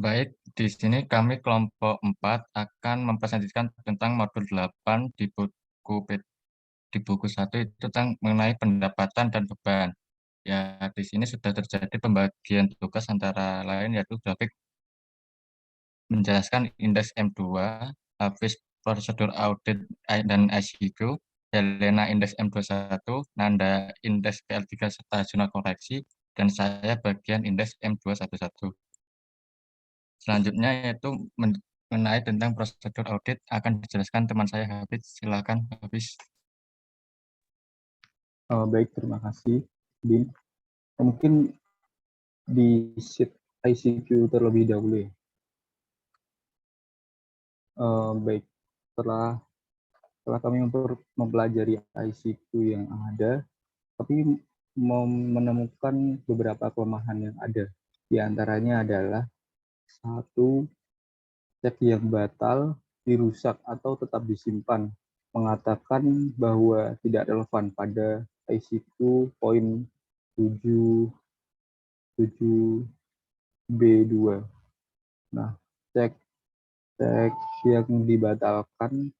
Baik, di sini kami kelompok 4 akan mempresentasikan tentang modul 8 di di buku 1 itu tentang mengenai pendapatan dan beban. Ya, di sini sudah terjadi pembagian tugas antara lain yaitu David menjelaskan indeks M2, Hafiz prosedur audit dan ICQ, Helena indeks M21, Nanda indeks PL3 serta jurnal koreksi, dan saya bagian indeks M211. Selanjutnya yaitu mengenai tentang prosedur audit akan dijelaskan teman saya Hafiz. Silakan Hafiz. Baik, terima kasih, Bin. Mungkin di sheet ICQ terlebih dahulu ya. Baik, setelah kami mempelajari ICQ yang ada, tapi menemukan beberapa kelemahan yang ada. Di antaranya adalah satu, cek yang batal, dirusak atau tetap disimpan, mengatakan bahwa tidak relevan pada ICQ poin 7B2. Nah, cek yang dibatalkan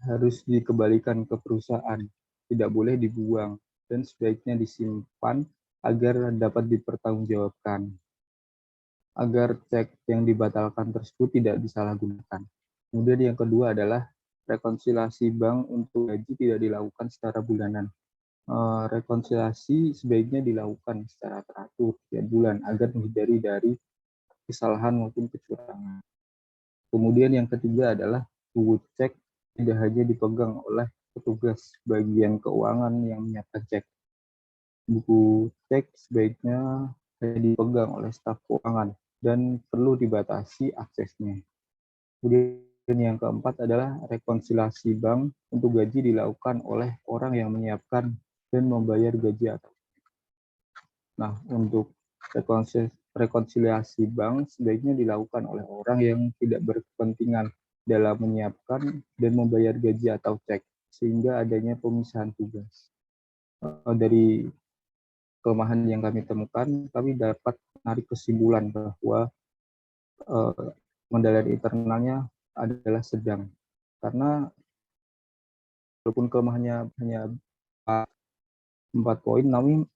harus dikembalikan ke perusahaan, tidak boleh dibuang, dan sebaiknya disimpan agar dapat dipertanggungjawabkan, agar cek yang dibatalkan tersebut tidak disalahgunakan. Kemudian yang kedua adalah rekonsiliasi bank untuk gaji tidak dilakukan secara bulanan. Rekonsiliasi sebaiknya dilakukan secara teratur tiap bulan agar menghindari dari kesalahan maupun kecurangan. Kemudian yang ketiga adalah buku cek tidak hanya dipegang oleh petugas bagian keuangan yang menyiapkan cek. Buku cek sebaiknya dipegang oleh staf keuangan dan perlu dibatasi aksesnya. Kemudian yang keempat adalah rekonsiliasi bank untuk gaji dilakukan oleh orang yang menyiapkan dan membayar gaji atau. Nah, untuk rekonsiliasi bank sebaiknya dilakukan oleh orang yang tidak berkepentingan dalam menyiapkan dan membayar gaji atau cek, sehingga adanya pemisahan tugas. Dari kelemahan yang kami temukan, kami dapat menarik kesimpulan bahwa pengendalian internalnya adalah sedang, karena walaupun kelemahannya hanya 4 poin, namun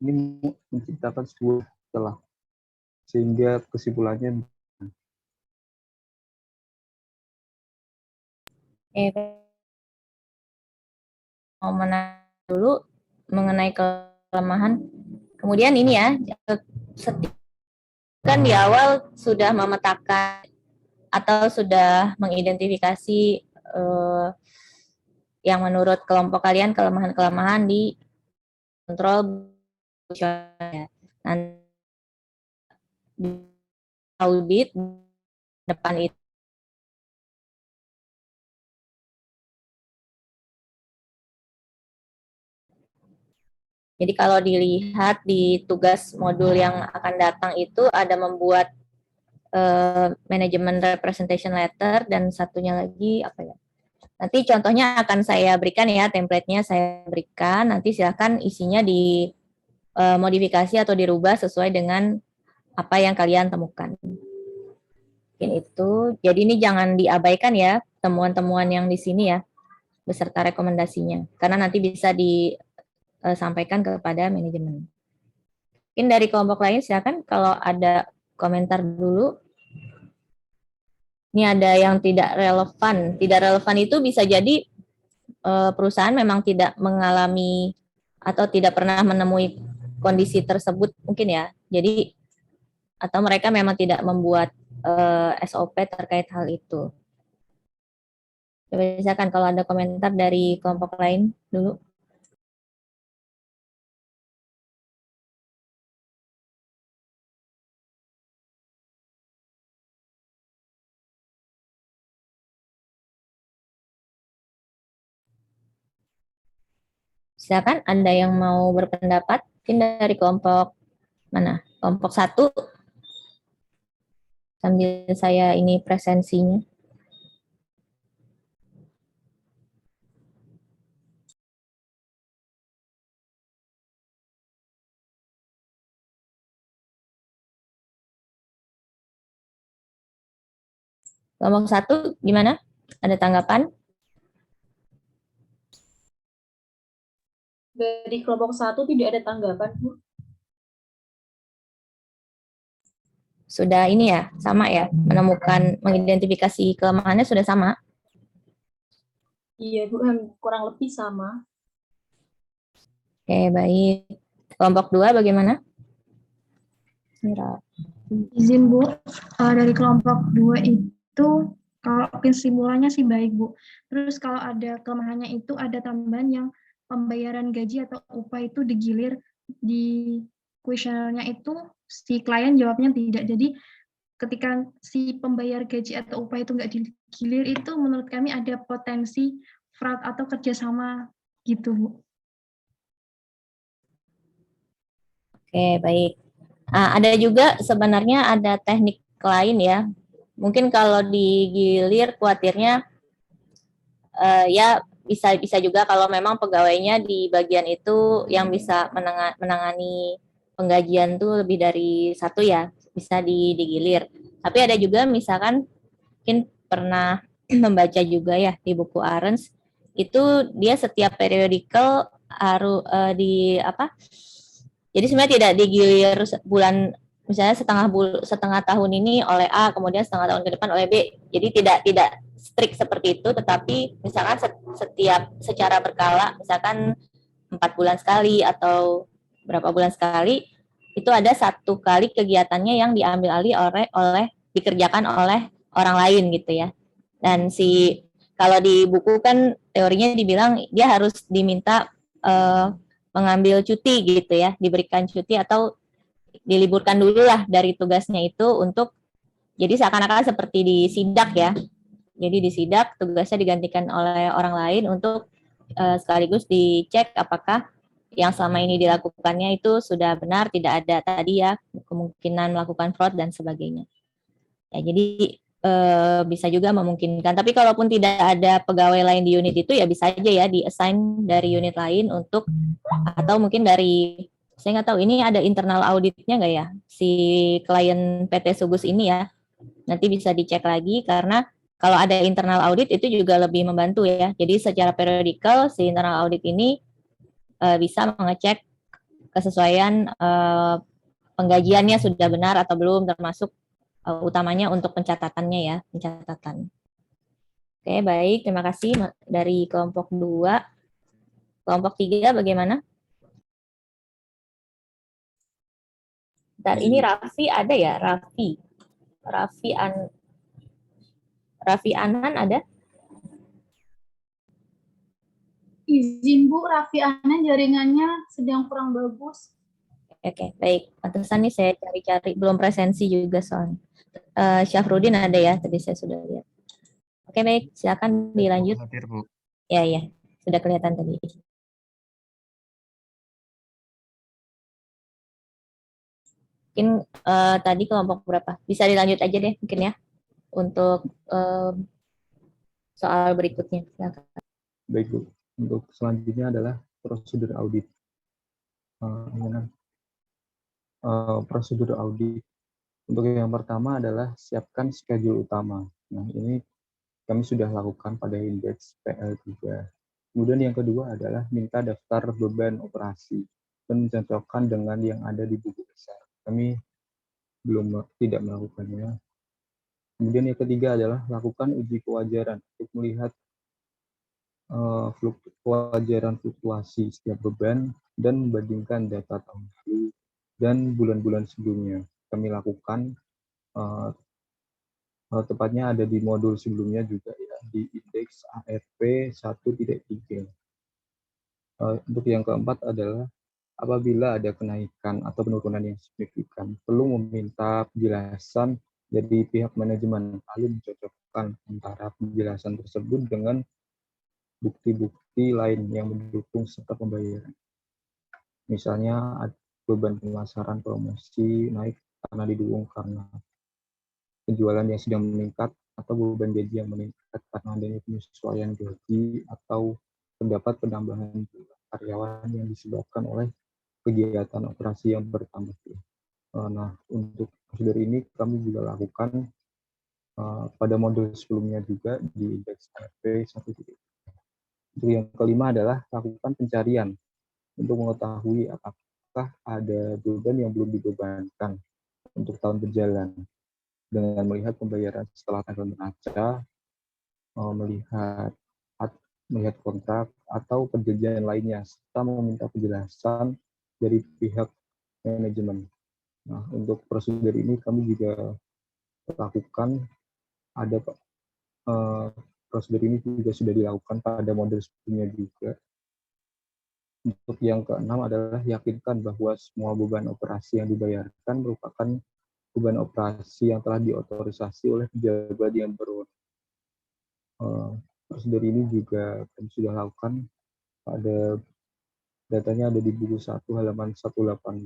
ini menciptakan sebuah celah, sehingga kesimpulannya. Mau menanya dulu mengenai kelemahan. Kemudian ini ya, kan di awal sudah memetakan atau sudah mengidentifikasi yang menurut kelompok kalian kelemahan-kelemahan di kontrol nanti audit depan itu. Jadi kalau dilihat di tugas modul yang akan datang itu ada membuat manajemen representation letter dan satunya lagi apa ya? Nanti contohnya akan saya berikan ya, template-nya saya berikan. Nanti silakan isinya di modifikasi atau dirubah sesuai dengan apa yang kalian temukan. Mungkin itu. Jadi ini jangan diabaikan ya temuan-temuan yang di sini ya beserta rekomendasinya, karena nanti bisa disampaikan kepada manajemen. Mungkin dari kelompok lain silakan kalau ada komentar dulu. Ini ada yang tidak relevan. Tidak relevan itu bisa jadi perusahaan memang tidak mengalami atau tidak pernah menemui kondisi tersebut mungkin ya. Jadi atau mereka memang tidak membuat SOP terkait hal itu. Coba silakan kalau ada komentar dari kelompok lain dulu. Silakan Anda yang mau berpendapat, mungkin dari kelompok mana? Kelompok 1 sambil saya ini presensinya. Kelompok 1 gimana? Ada tanggapan? Dari kelompok 1 tidak ada tanggapan, Bu. Sudah ini ya, sama ya, menemukan, mengidentifikasi kelemahannya sudah sama. Iya, Bu, kurang lebih sama. Oke, baik. Kelompok 2 bagaimana? Mira. Izin Bu, dari kelompok 2 itu kalau kesimpulannya sih baik Bu. Terus kalau ada kelemahannya itu ada tambahan yang pembayaran gaji atau upah itu digilir di kuesionernya itu si klien jawabnya tidak. Jadi ketika si pembayar gaji atau upah itu nggak digilir itu menurut kami ada potensi fraud atau kerjasama gitu Bu. Oke, baik. Nah, ada juga sebenarnya ada teknik lain ya. Mungkin kalau digilir khawatirnya ya bisa juga kalau memang pegawainya di bagian itu yang bisa menangani penggajian tuh lebih dari satu ya, bisa digilir. Tapi ada juga misalkan mungkin pernah membaca juga ya di buku Arens itu dia setiap periodical harus di apa? Jadi sebenarnya tidak digilir bulan misalnya setengah tahun ini oleh A, kemudian setengah tahun ke depan oleh B. Jadi tidak strict seperti itu, tetapi misalkan setiap secara berkala, misalkan 4 bulan sekali atau berapa bulan sekali, itu ada satu kali kegiatannya yang diambil alih oleh dikerjakan oleh orang lain gitu ya. Dan kalau di buku kan teorinya dibilang dia harus diminta mengambil cuti gitu ya, diberikan cuti atau diliburkan dulu lah dari tugasnya itu untuk jadi seakan-akan seperti disidak ya. Jadi disidak tugasnya digantikan oleh orang lain untuk sekaligus dicek apakah yang selama ini dilakukannya itu sudah benar, tidak ada tadi ya kemungkinan melakukan fraud dan sebagainya. Ya, jadi bisa juga memungkinkan. Tapi kalaupun tidak ada pegawai lain di unit itu ya bisa aja ya di-assign dari unit lain untuk atau mungkin dari saya nggak tahu ini ada internal auditnya nggak ya si klien PT Sugus ini ya. Nanti bisa dicek lagi karena kalau ada internal audit itu juga lebih membantu ya. Jadi secara periodikal si internal audit ini bisa mengecek kesesuaian penggajiannya sudah benar atau belum termasuk utamanya untuk pencatatannya ya, pencatatan. Oke, baik. Terima kasih dari kelompok 2. Kelompok 3 bagaimana? Dan ini Raffi ada ya, Raffi. Raffi Anan ada? Izin Bu, Raffi Ana jaringannya sedang kurang bagus. Oke, baik. Pantesan nih saya cari-cari, belum presensi juga soalnya. Syafruddin ada ya, tadi saya sudah lihat. Oke, baik. Silakan dilanjut. Hadir, Bu. Ya, sudah kelihatan tadi. Mungkin tadi kelompok berapa? Bisa dilanjut aja deh mungkin ya untuk soal berikutnya. Silakan. Baik Bu, untuk selanjutnya adalah prosedur audit. Prosedur audit. Untuk yang pertama adalah siapkan schedule utama. Nah, ini kami sudah lakukan pada indeks PL3. Kemudian yang kedua adalah minta daftar beban operasi dan mencocokkan dengan yang ada di buku besar. Kami tidak melakukannya. Kemudian yang ketiga adalah lakukan uji kewajaran untuk melihat kewajaran fluktuasi setiap beban dan membandingkan data tahun lalu dan bulan-bulan sebelumnya. Kami lakukan tepatnya ada di modul sebelumnya juga ya, di indeks ARP 1.3. Untuk yang keempat adalah apabila ada kenaikan atau penurunan yang signifikan, perlu meminta penjelasan dari pihak manajemen, lalu mencocokkan antara penjelasan tersebut dengan bukti-bukti lain yang mendukung serta pembayaran. Misalnya beban pemasaran promosi naik karena didukung karena penjualan yang sedang meningkat atau beban gaji yang meningkat karena adanya penyesuaian gaji atau terdapat penambahan karyawan yang disebabkan oleh kegiatan operasi yang bertambah. Nah, untuk prosedur ini kami juga lakukan pada modul sebelumnya juga di indeks RP 1. Untuk yang kelima adalah lakukan pencarian untuk mengetahui apakah ada beban yang belum dibebankan untuk tahun berjalan dengan melihat pembayaran setelah tanggal neraca, melihat kontrak atau perjanjian lainnya, serta meminta penjelasan dari pihak manajemen. Nah, untuk prosedur ini kami juga lakukan, ada prosedur ini juga sudah dilakukan pada modul sebelumnya juga. Untuk yang keenam adalah yakinkan bahwa semua beban operasi yang dibayarkan merupakan beban operasi yang telah diotorisasi oleh pejabat yang berwenang. Prosedur ini juga kami sudah lakukan, pada datanya ada di buku 1 halaman 186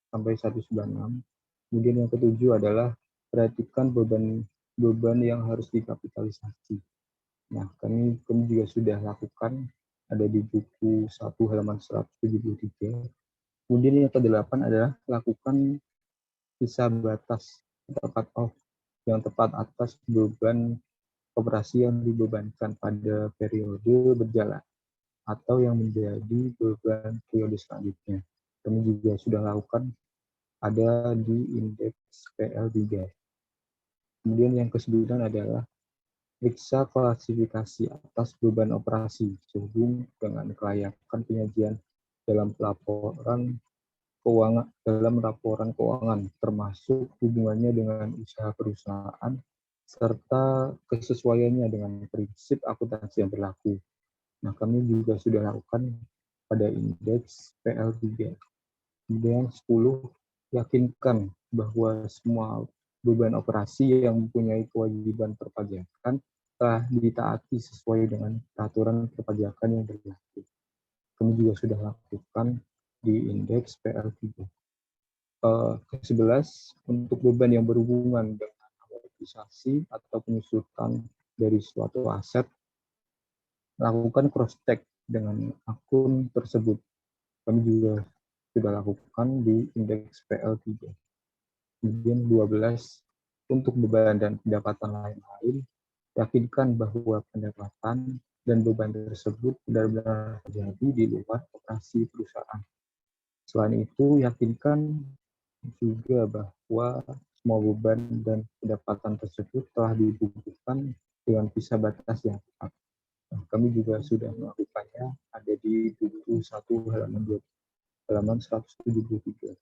sampai 196. Kemudian yang ketujuh adalah perhatikan beban yang harus dikapitalisasi. Nah, kami juga sudah lakukan, ada di buku 1 halaman 173. Kemudian yang ke-8 adalah lakukan sisa batas atau cut off yang tepat atas beban operasi yang dibebankan pada periode berjalan atau yang menjadi beban periode selanjutnya. Kami juga sudah lakukan, ada di indeks PL3. Kemudian yang ke-9 adalah periksa klasifikasi atas beban operasi sehubung dengan kelayakan penyajian dalam laporan keuangan, termasuk hubungannya dengan usaha perusahaan serta kesesuaiannya dengan prinsip akuntansi yang berlaku. Nah, kami juga sudah lakukan pada indeks PL3. Kemudian 10, yakinkan bahwa semua beban operasi yang mempunyai kewajiban perpajakan telah ditaati sesuai dengan peraturan perpajakan yang berlaku. Kami juga sudah lakukan di indeks PL3. Ke-11, untuk beban yang berhubungan dengan amortisasi atau penyusutan dari suatu aset, lakukan cross-check dengan akun tersebut. Kami juga sudah lakukan di indeks PL3. Kemudian 12, untuk beban dan pendapatan lain-lain, yakinkan bahwa pendapatan dan beban tersebut benar-benar terjadi di luar operasi perusahaan. Selain itu, yakinkan juga bahwa semua beban dan pendapatan tersebut telah dibukukan dengan visa batas yang tepat. Kami juga sudah melakukannya, ada di buku 1 halaman 173.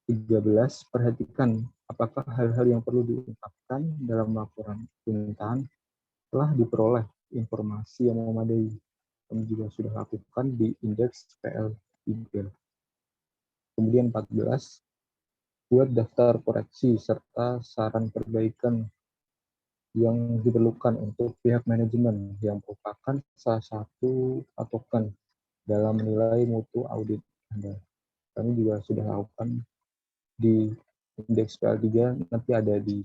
13, perhatikan apakah hal-hal yang perlu diungkapkan dalam laporan permintaan telah diperoleh informasi yang memadai. Kami juga sudah lakukan di indeks PL3. Kemudian 14, buat daftar koreksi serta saran perbaikan yang diperlukan untuk pihak manajemen yang merupakan salah satu patokan dalam menilai mutu audit Anda. Kami juga sudah lakukan di indeks PL3, nanti ada di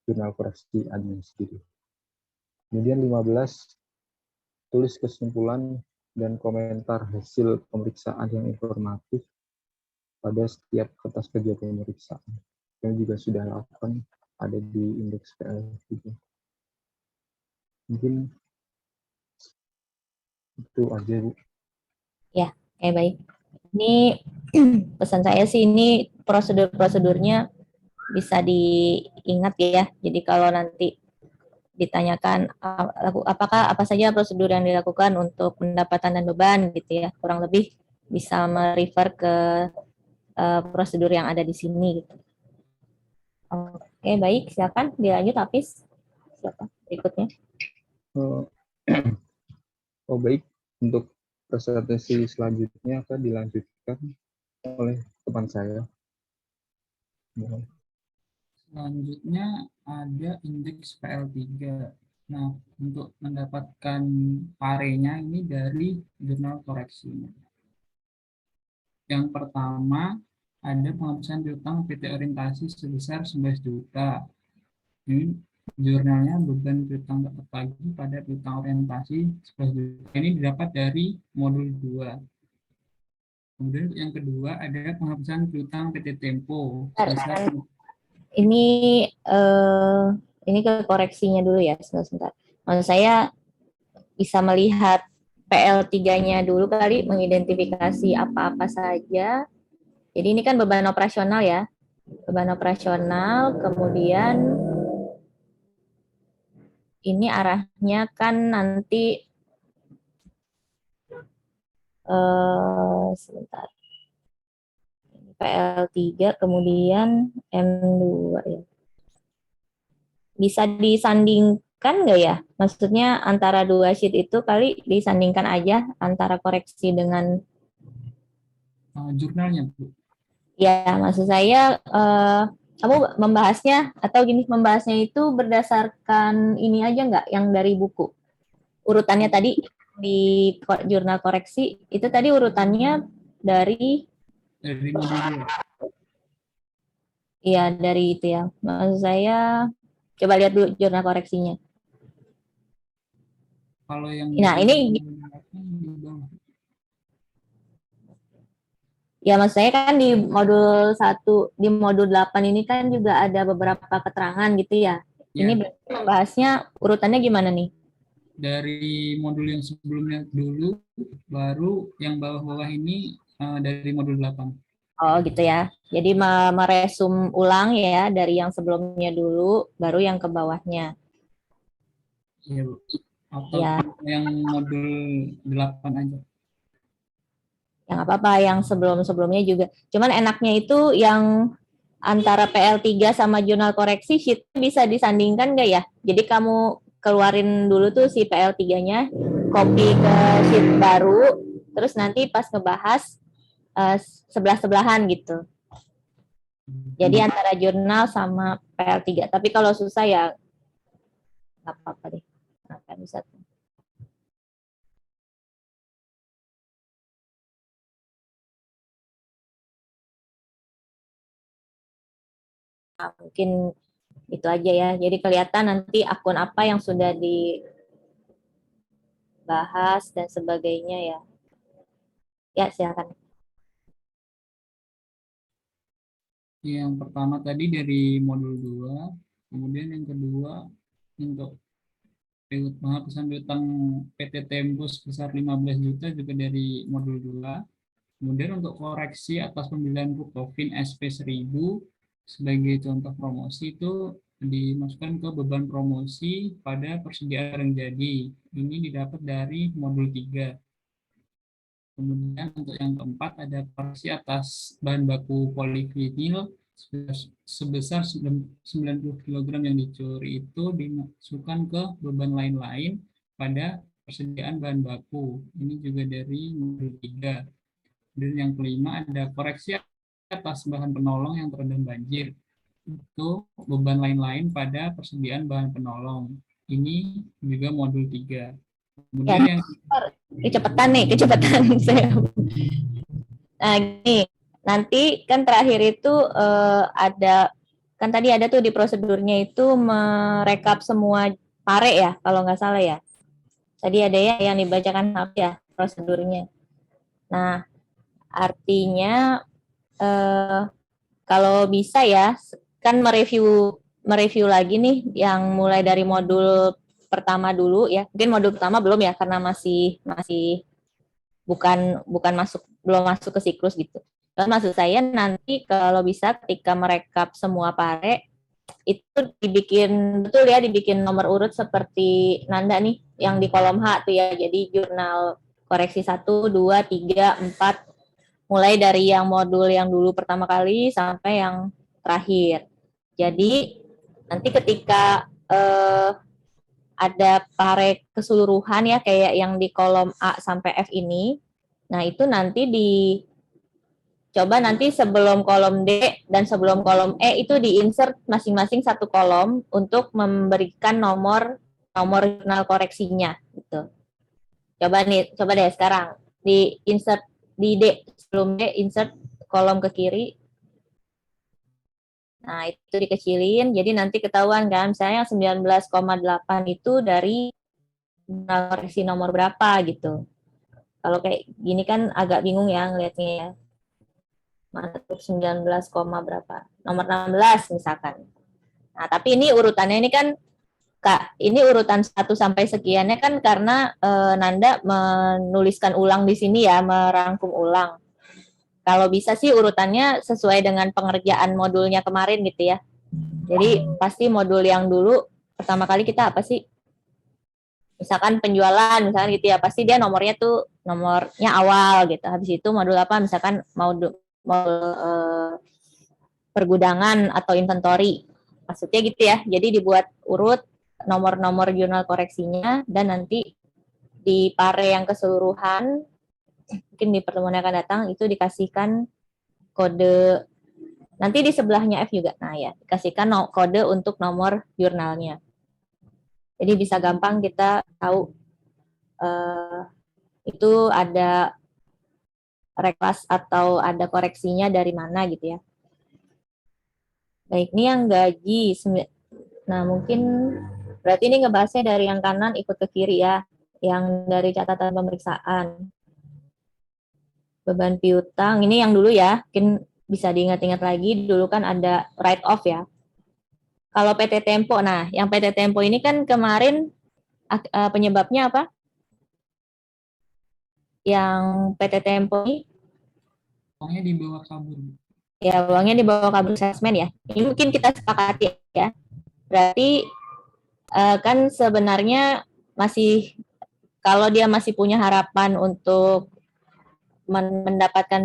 jurnal koreksi admin sendiri. Kemudian 15, tulis kesimpulan dan komentar hasil pemeriksaan yang informatif pada setiap kertas kerja pemeriksaan. Kami juga sudah lakukan, ada di indeks PL3. Mungkin itu aja, Bu. Ya, oke, baik. Ini pesan saya sih, ini prosedur-prosedurnya bisa diingat ya. Jadi kalau nanti ditanyakan apakah apa saja prosedur yang dilakukan untuk pendapatan dan beban gitu ya, kurang lebih bisa merefer ke prosedur yang ada di sini gitu. Oke, baik, silakan dilanjut Hafiz. Silakan berikutnya. Oh baik, untuk presentasi selanjutnya akan dilanjutkan oleh teman saya. Selanjutnya ada indeks PL3. Nah, untuk mendapatkan parenya ini dari jurnal koreksinya. Yang pertama, ada penghapusan piutang PT Orientasi sebesar 11 juta. Ini jurnalnya beban piutang terpagi pada piutang orientasi 11 juta. Ini didapat dari modul 2. Kemudian yang kedua ada penghapusan piutang PT Tempo sebesar Ini ini ke koreksinya dulu ya, sebentar. Maksud saya bisa melihat PL3-nya dulu kali, mengidentifikasi apa-apa saja. Jadi ini kan beban operasional ya. Beban operasional, kemudian ini arahnya kan nanti sebentar. PL3 kemudian M2 ya. Bisa disandingkan nggak ya? Maksudnya antara dua sheet itu kali disandingkan aja antara koreksi dengan Jurnalnya, Bu. ya, maksud saya kamu membahasnya atau gini, membahasnya itu berdasarkan ini aja nggak yang dari buku? Urutannya tadi di jurnal koreksi itu tadi urutannya dari Dari modul 2. ya dari itu ya. Maksud saya coba lihat dulu jurnal koreksinya. Kalau yang Nah, dari ini modul 8 di bawah. ya maksud saya kan di modul 1, di modul 8 ini kan juga ada beberapa keterangan gitu ya. Ini Ya, berarti membahasnya urutannya gimana nih? dari modul yang sebelumnya dulu, baru yang bawah-bawah ini dari modul 8. Oh gitu ya. Jadi meresum ulang ya dari yang sebelumnya dulu, baru yang ke bawahnya. Iya, Bu. Atau Ya, yang modul 8 aja. yang apa-apa yang sebelum-sebelumnya juga. Cuman enaknya itu yang antara PL3 sama jurnal koreksi sheet bisa disandingkan nggak ya? Jadi kamu keluarin dulu tuh si PL3-nya, copy ke sheet baru, terus nanti pas ngebahas sebelah-sebelahan gitu. Jadi antara jurnal sama PL3. Tapi kalau susah ya nggak apa-apa deh. Akan bisa. Nah, mungkin itu aja ya. Jadi kelihatan nanti akun apa yang sudah dibahas dan sebagainya ya. Ya, silakan. Yang pertama tadi dari modul 2, kemudian yang kedua untuk penghapusan piutang PT Tempo sebesar 15 juta juga dari modul 2. Kemudian untuk koreksi atas pembelian Bukopin SP 1000 sebagai contoh promosi itu dimasukkan ke beban promosi pada persediaan barang jadi. Ini didapat dari modul 3. Kemudian untuk yang keempat ada koreksi atas bahan baku polivinil sebesar 90 kg yang dicuri itu dimasukkan ke beban lain-lain pada persediaan bahan baku. Ini juga dari modul 3. Dan yang kelima ada koreksi atas bahan penolong yang terendam banjir. Itu beban lain-lain pada persediaan bahan penolong. Ini juga modul 3. Kemudian Ya, yang kecepatan nih, kecepatan saya. Nah, gini, nanti kan terakhir itu ada, kan tadi ada tuh di prosedurnya itu merekap semua pare ya, kalau nggak salah ya. Tadi ada ya yang dibacakan ya prosedurnya. Nah, artinya kalau bisa ya, kan mereview lagi nih yang mulai dari modul pertama dulu ya. Mungkin modul pertama belum ya karena masih belum masuk ke siklus gitu. Dan maksud saya nanti kalau bisa ketika merekap semua pare itu dibikin nomor urut seperti Nanda nih yang di kolom H tuh ya. Jadi jurnal koreksi 1, 2, 3, 4 mulai dari yang modul yang dulu pertama kali sampai yang terakhir. Jadi nanti ketika ada pare keseluruhan ya kayak yang di kolom A sampai F ini, nah itu nanti coba nanti sebelum kolom D dan sebelum kolom E itu di-insert masing-masing satu kolom untuk memberikan nomor jurnal koreksinya gitu. Coba deh sekarang di-insert di D, sebelum D insert kolom ke kiri. Nah, itu dikecilin, jadi nanti ketahuan kan, misalnya 19,8 itu dari koreksi nomor berapa gitu. Kalau kayak gini kan agak bingung ya ngelihatnya ya. Mana tuh 19, berapa? Nomor 16 misalkan. Nah, tapi ini urutannya ini kan Kak, ini urutan 1 sampai sekiannya kan karena Nanda menuliskan ulang di sini ya, merangkum ulang. Kalau bisa sih urutannya sesuai dengan pengerjaan modulnya kemarin gitu ya. Jadi pasti modul yang dulu pertama kali kita apa sih? Misalkan penjualan, misalkan gitu ya, pasti dia nomornya tuh nomornya awal gitu. Habis itu modul apa? Misalkan modul pergudangan atau inventory. Maksudnya gitu ya. Jadi dibuat urut nomor-nomor jurnal koreksinya dan nanti di pare yang keseluruhan mungkin di pertemuan yang akan datang itu dikasihkan kode, nanti di sebelahnya F juga. Nah ya, dikasihkan kode untuk nomor jurnalnya. Jadi bisa gampang kita tahu itu ada reklas atau ada koreksinya dari mana gitu ya. Baik, ini yang gaji. Nah, mungkin berarti ini ngebahasnya dari yang kanan ikut ke kiri ya. Yang dari catatan pemeriksaan. Beban piutang, ini yang dulu ya. Mungkin bisa diingat-ingat lagi, dulu kan ada write off ya. Kalau PT Tempo, nah yang PT Tempo ini kan kemarin penyebabnya apa? Yang PT Tempo ini Uangnya dibawa kabur. ya, uangnya dibawa kabur salesman ya. Ini mungkin kita sepakati ya. Berarti kan sebenarnya masih, kalau dia masih punya harapan untuk mendapatkan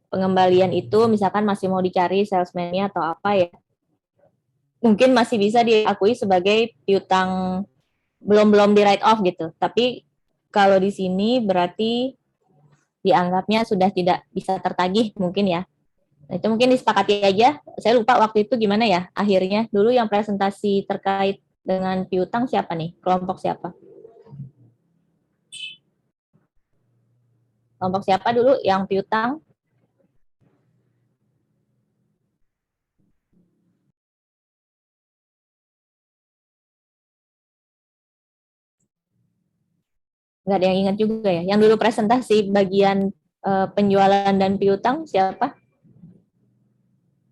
pengembalian itu, misalkan masih mau dicari salesman-nya atau apa ya, mungkin masih bisa diakui sebagai piutang belum di write off gitu. Tapi kalau di sini berarti dianggapnya sudah tidak bisa tertagih mungkin ya. Nah, itu mungkin disepakati aja. Saya lupa waktu itu gimana ya akhirnya. Dulu yang presentasi terkait dengan piutang siapa nih? Kelompok siapa? Kelompok siapa dulu yang piutang? Nggak ada yang ingat juga ya. Yang dulu presentasi bagian penjualan dan piutang siapa?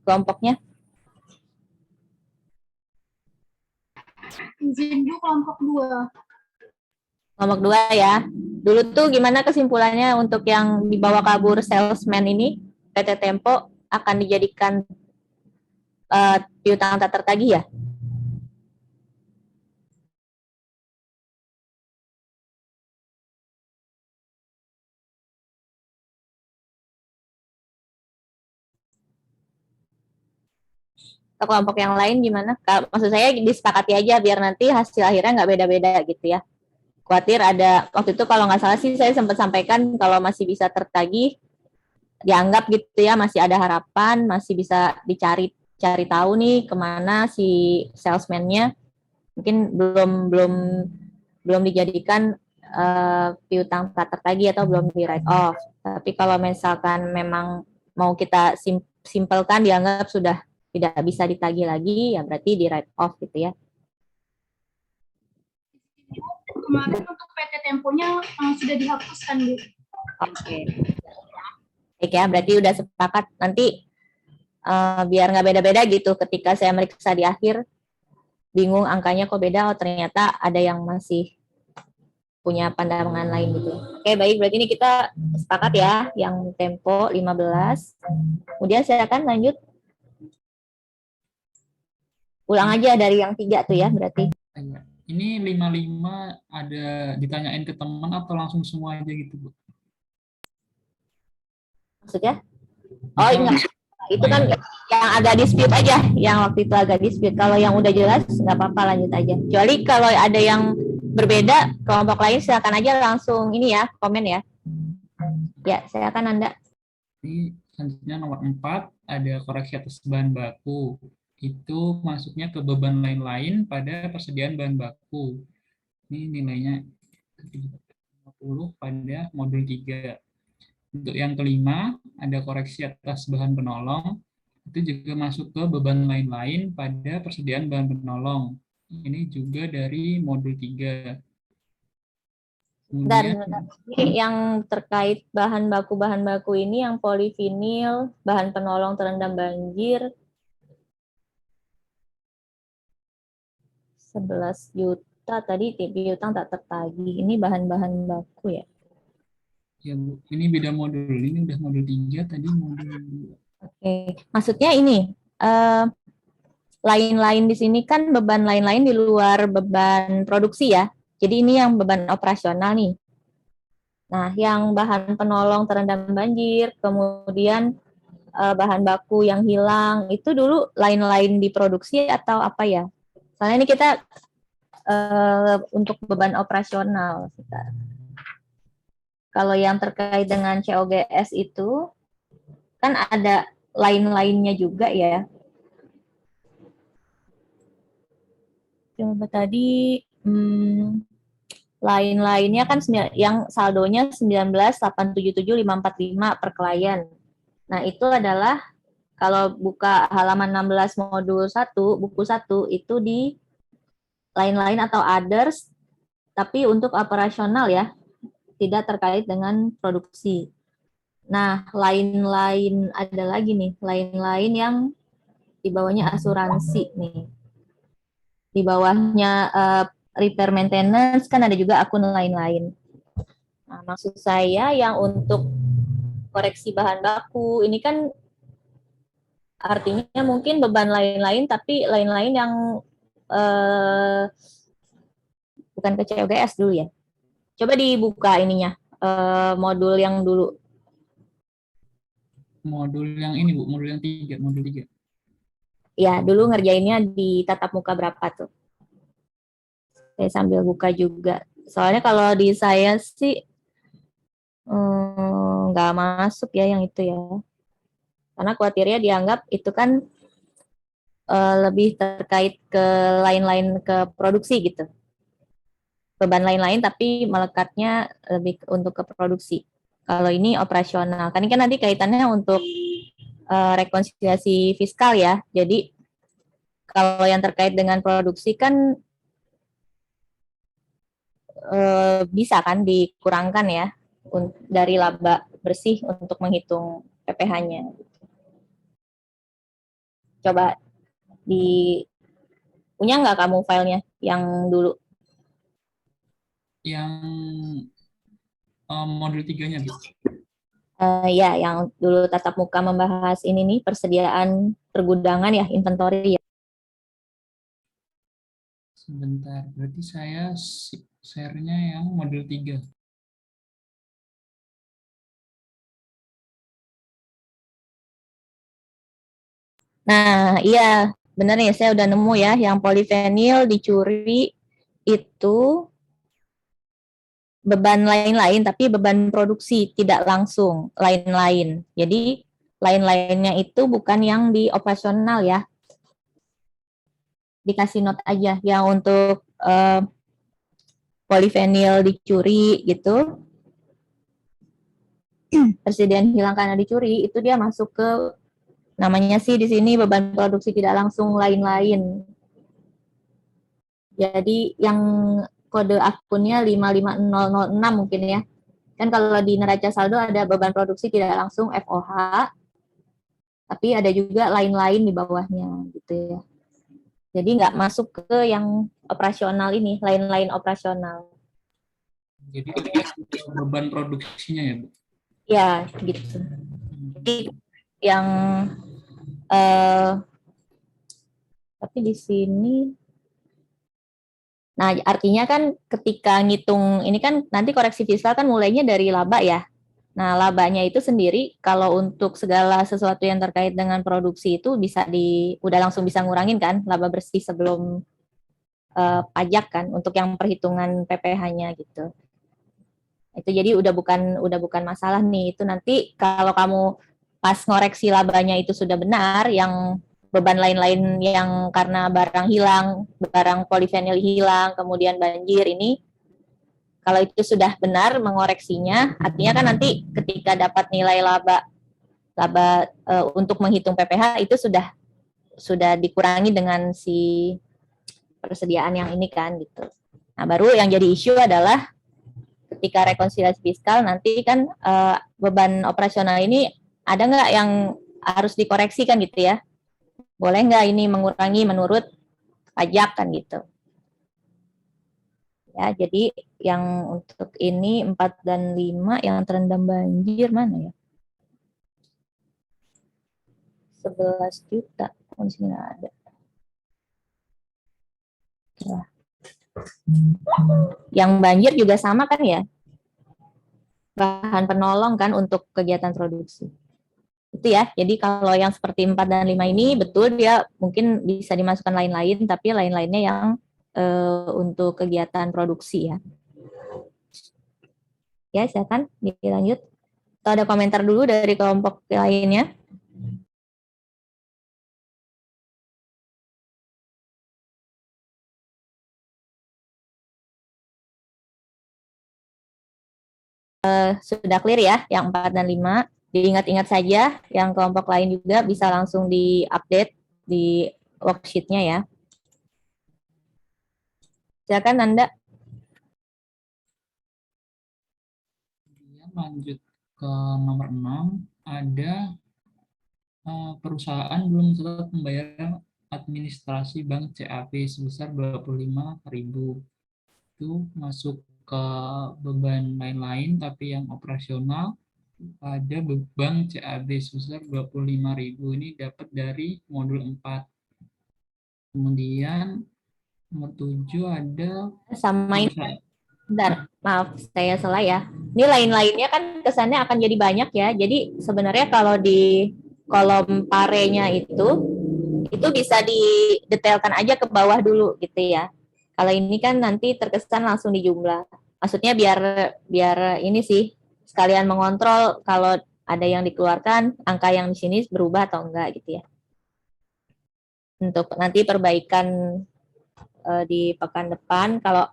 Kelompoknya? Izin Bu kelompok 2. Kelompok 2 ya. Dulu tuh gimana kesimpulannya untuk yang dibawa kabur salesman ini? PT Tempo akan dijadikan piutang tak tertagih ya? Atau kelompok yang lain gimana? Maksud saya disepakati aja biar nanti hasil akhirnya nggak beda-beda gitu ya. Khawatir ada, waktu itu kalau nggak salah sih saya sempat sampaikan kalau masih bisa tertagih, dianggap gitu ya masih ada harapan, masih bisa cari tahu nih kemana si salesman-nya, mungkin belum dijadikan piutang tak tertagih atau belum di write off. Tapi kalau misalkan memang mau kita simpelkan dianggap sudah tidak bisa ditagih lagi, ya berarti di write off gitu ya. Kemarin untuk PT Temponya sudah dihapuskan, Bu. Oke. Baik ya, berarti udah sepakat. Nanti biar nggak beda-beda gitu ketika saya meriksa di akhir, bingung angkanya kok beda, oh ternyata ada yang masih punya pandangan lain gitu. Oke, baik. Berarti ini kita sepakat ya, yang tempo 15. Kemudian saya akan lanjut. Ulang aja dari yang 3 tuh ya, berarti. Ini 55 ada ditanyain ke teman atau langsung semua aja gitu, Bu? Maksudnya? Oh, enggak. Itu kan yang agak dispute aja, yang waktu itu agak dispute. Kalau yang udah jelas, nggak apa-apa, lanjut aja. Kecuali kalau ada yang berbeda, kelompok lain silakan aja langsung ini ya, komen ya. Ya, silakan Anda. Ini selanjutnya nomor 4, ada koreksi atas bahan baku. Itu masuknya ke beban lain-lain pada persediaan bahan baku. Ini nilainya 50 pada modul 3. Untuk yang kelima, ada koreksi atas bahan penolong. Itu juga masuk ke beban lain-lain pada persediaan bahan penolong. Ini juga dari modul 3. Dan yang terkait bahan baku ini, yang polivinil, bahan penolong terendam banjir, 11 juta tadi piutang tak tertagih. Ini bahan-bahan baku ya. Ya Bu, ini beda modul. Ini udah modul 3, tadi modul 2. Oke, maksudnya ini lain-lain di sini kan beban lain-lain di luar beban produksi ya. Jadi ini yang beban operasional nih. Nah, yang bahan penolong terendam banjir, kemudian bahan baku yang hilang, itu dulu lain-lain diproduksi atau apa ya? Soalnya ini kita untuk beban operasional. Kalau yang terkait dengan COGS itu, kan ada lain-lainnya juga ya. Coba tadi lain-lainnya kan yang saldonya 19.877.545 per klien. Nah, itu adalah kalau buka halaman 16 modul 1, buku 1 itu di lain-lain atau others, tapi untuk operasional ya, tidak terkait dengan produksi. Nah, lain-lain ada lagi nih, lain-lain yang di bawahnya asuransi nih. Di bawahnya repair maintenance kan ada juga akun lain-lain. Nah, maksud saya yang untuk koreksi bahan baku ini kan artinya mungkin beban lain-lain, tapi lain-lain yang bukan ke COGS dulu ya. Coba dibuka ininya, modul yang dulu. Modul yang ini Bu, modul yang 3, modul 3. Ya, dulu ngerjainnya di tatap muka berapa tuh? Saya sambil buka juga. Soalnya kalau di saya sih nggak masuk ya yang itu ya. Karena khawatirnya dianggap itu kan lebih terkait ke lain-lain ke produksi gitu. Beban lain-lain tapi melekatnya lebih untuk ke produksi. Kalau ini operasional. Kan ini kan nanti kaitannya untuk rekonsiliasi fiskal ya. Jadi kalau yang terkait dengan produksi kan bisa kan dikurangkan ya dari laba bersih untuk menghitung PPh-nya. Coba punya nggak kamu filenya yang dulu? Yang modul 3-nya Bu. Ya, yang dulu tatap muka membahas ini nih, persediaan pergudangan ya, inventory ya. Sebentar, berarti saya share-nya yang modul 3. Nah, iya, benar ya, saya udah nemu ya, yang polivinil dicuri itu beban lain-lain, tapi beban produksi tidak langsung lain-lain. Jadi lain-lainnya itu bukan yang di operasional ya. Dikasih note aja yang untuk polivinil dicuri gitu. Persediaan hilang karena dicuri itu dia masuk ke namanya sih di sini beban produksi tidak langsung lain-lain. Jadi yang kode akunnya 55006 mungkin ya. Kan kalau di neraca saldo ada beban produksi tidak langsung FOH, tapi ada juga lain-lain di bawahnya gitu ya. Jadi nggak masuk ke yang operasional ini, lain-lain operasional. Jadi beban produksinya ya Bu? Ya, gitu. Jadi yang tapi di sini nah, artinya kan ketika ngitung, ini kan nanti koreksi fiskal kan mulainya dari laba ya. Nah, labanya itu sendiri kalau untuk segala sesuatu yang terkait dengan produksi itu bisa udah langsung bisa ngurangin kan laba bersih sebelum pajak kan untuk yang perhitungan PPh-nya gitu. Itu jadi udah bukan masalah nih. Itu nanti kalau kamu pas ngoreksi labanya itu sudah benar, yang beban lain-lain yang karena barang hilang, barang polivinil hilang, kemudian banjir ini, kalau itu sudah benar mengoreksinya, artinya kan nanti ketika dapat nilai laba untuk menghitung PPh itu sudah dikurangi dengan si persediaan yang ini kan gitu. Nah, baru yang jadi isu adalah ketika rekonsiliasi fiskal nanti kan beban operasional ini ada nggak yang harus dikoreksi kan gitu ya. Boleh nggak ini mengurangi menurut pajak kan gitu. Ya, jadi yang untuk ini 4 dan 5 yang terendam banjir mana ya? 11 juta. Oh, di sini nggak ada. Ya. Yang banjir juga sama kan ya? Bahan penolong kan untuk kegiatan produksi. Itu ya. Jadi kalau yang seperti 4 dan 5 ini betul dia mungkin bisa dimasukkan lain-lain, tapi lain-lainnya yang untuk kegiatan produksi ya. Ya, silakan dilanjut. Atau ada komentar dulu dari kelompok lainnya? Sudah clear ya, yang 4 dan 5. Diingat-ingat saja, yang kelompok lain juga bisa langsung di-update di worksheet-nya ya. Silakan Nanda. Kemudian lanjut ke nomor 6, ada perusahaan belum mencatat pembayaran administrasi bank CAP sebesar 25.000. Itu masuk ke beban lain-lain, tapi yang operasional ada beban CAB sebesar 25.000, ini dapat dari modul 4. Kemudian nomor 7 ada Sama ini, bentar, maaf saya salah ya. Ini lain-lainnya kan kesannya akan jadi banyak ya. Jadi sebenarnya kalau di kolom parenya itu bisa didetailkan aja ke bawah dulu gitu ya. Kalau ini kan nanti terkesan langsung dijumlah. Maksudnya biar ini sih sekalian mengontrol kalau ada yang dikeluarkan, angka yang di sini berubah atau enggak gitu ya. Untuk nanti perbaikan di pekan depan, kalau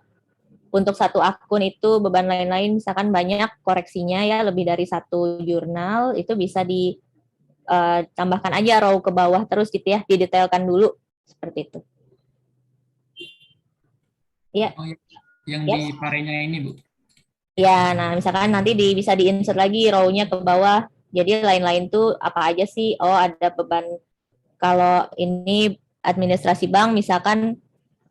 untuk satu akun itu beban lain-lain misalkan banyak koreksinya ya, lebih dari satu jurnal, itu bisa ditambahkan aja row ke bawah terus gitu ya, didetailkan dulu seperti itu. Ya. Oh, yang Yes. di parenya ini, Bu. Ya, nah misalkan nanti bisa di-insert lagi row-nya ke bawah. Jadi lain-lain tuh apa aja sih? Oh, ada beban kalau ini administrasi bank misalkan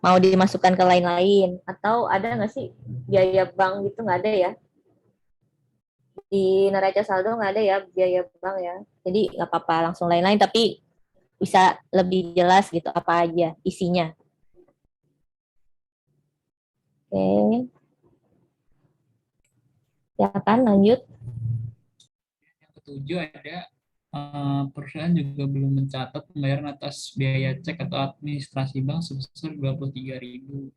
mau dimasukkan ke lain-lain, atau ada nggak sih biaya bank gitu? Nggak ada ya, di neraca saldo nggak ada ya biaya bank ya, jadi nggak apa-apa langsung lain-lain, tapi bisa lebih jelas gitu apa aja isinya. Oke, silakan lanjut. Yang ketujuh ada perusahaan juga belum mencatat pembayaran atas biaya cek atau administrasi bank sebesar 23.000.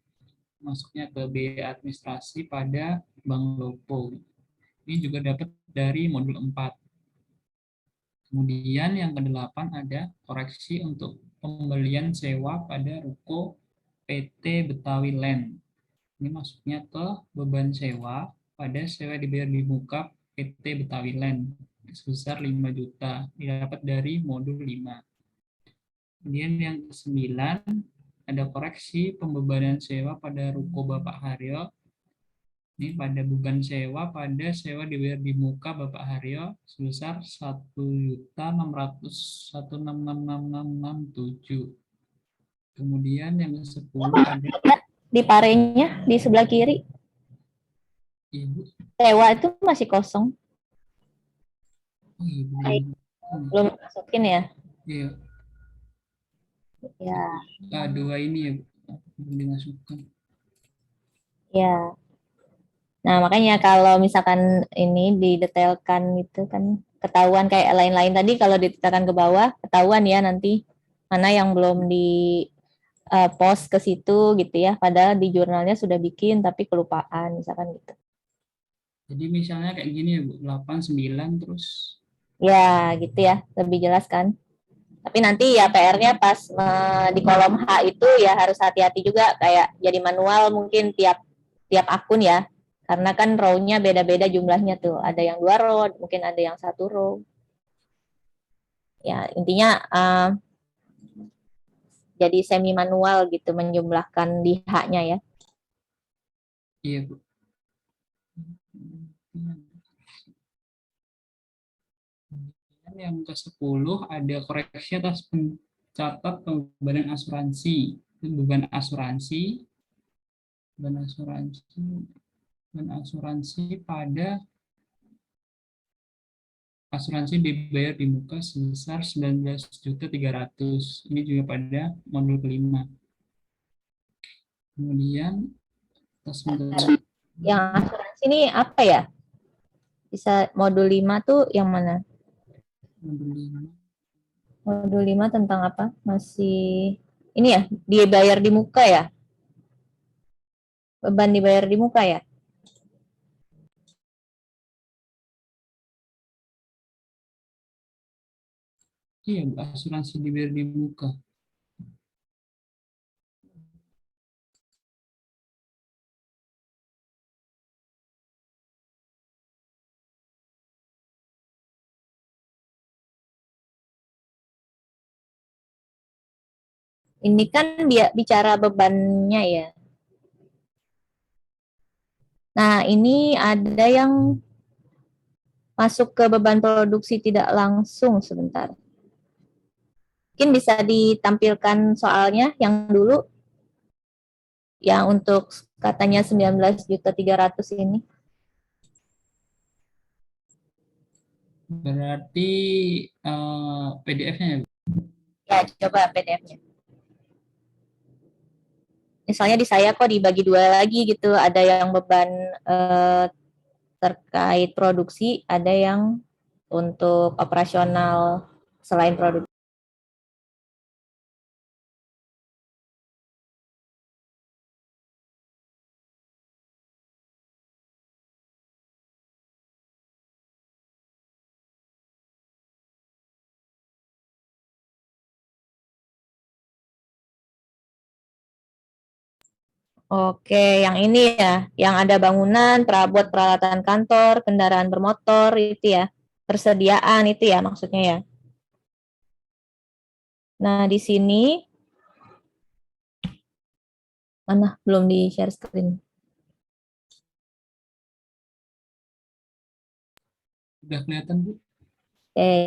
Masuknya ke biaya administrasi pada Bank Lopo. Ini juga dapat dari modul 4. Kemudian yang ke-8 ada koreksi untuk pembelian sewa pada ruko PT Betawi Land. Ini masuknya ke beban sewa pada sewa dibayar di muka PT Betawi Land sebesar 5 juta. Didapat dari modul 5. Kemudian yang ke-9 ada koreksi pembebanan sewa pada ruko Bapak Haryo. Ini pada beban sewa pada sewa dibayar di muka Bapak Haryo sebesar 1.666.667. Kemudian yang ke-10 ada Di parenya di sebelah kiri Ibu. sewa itu masih kosong. Oh, Ibu. Belum masukin ya? Iya. Ya. Dua ini ya, belum dimasukkan. Ya. Nah, makanya kalau misalkan ini didetailkan gitu kan ketahuan, kayak lain-lain tadi kalau didetailkan ke bawah ketahuan ya nanti mana yang belum di post ke situ gitu ya, padahal di jurnalnya sudah bikin tapi kelupaan misalkan gitu. Jadi misalnya kayak gini ya Bu, 8, 9 terus. Ya, gitu ya, lebih jelas kan. Tapi nanti ya PR-nya pas di kolom H itu ya harus hati-hati juga, kayak jadi manual mungkin tiap akun ya. Karena kan row-nya beda-beda jumlahnya tuh. Ada yang 2 row, mungkin ada yang 1 row. Ya, intinya jadi semi manual gitu menjumlahkan di H-nya ya. Iya Bu. Dan yang ke-10 ada koreksi atas pencatat pembebanan asuransi. Beban asuransi dan asuransi pada asuransi dibayar di muka sebesar 19.300.000. Ini juga pada modul kelima. Kemudian Yang asuransi ini apa ya? Bisa modul 5 tuh yang mana? modul 5. Modul 5 tentang apa? Masih ini ya, dibayar di muka ya? Beban dibayar di muka ya? Iya, asuransi dibayar di muka. Ini kan bicara bebannya ya. Nah, ini ada yang masuk ke beban produksi tidak langsung sebentar. Mungkin bisa ditampilkan soalnya yang dulu, yang untuk katanya 19.300.000 ini. Berarti PDF-nya ya? Ya, coba PDF-nya. Misalnya di saya kok dibagi dua lagi gitu, ada yang beban terkait produksi, ada yang untuk operasional selain produksi. Oke, yang ini ya, yang ada bangunan, perabot peralatan kantor, kendaraan bermotor, itu ya, persediaan itu ya maksudnya ya. Nah, di sini, mana belum di share screen. Udah kelihatan, Bu?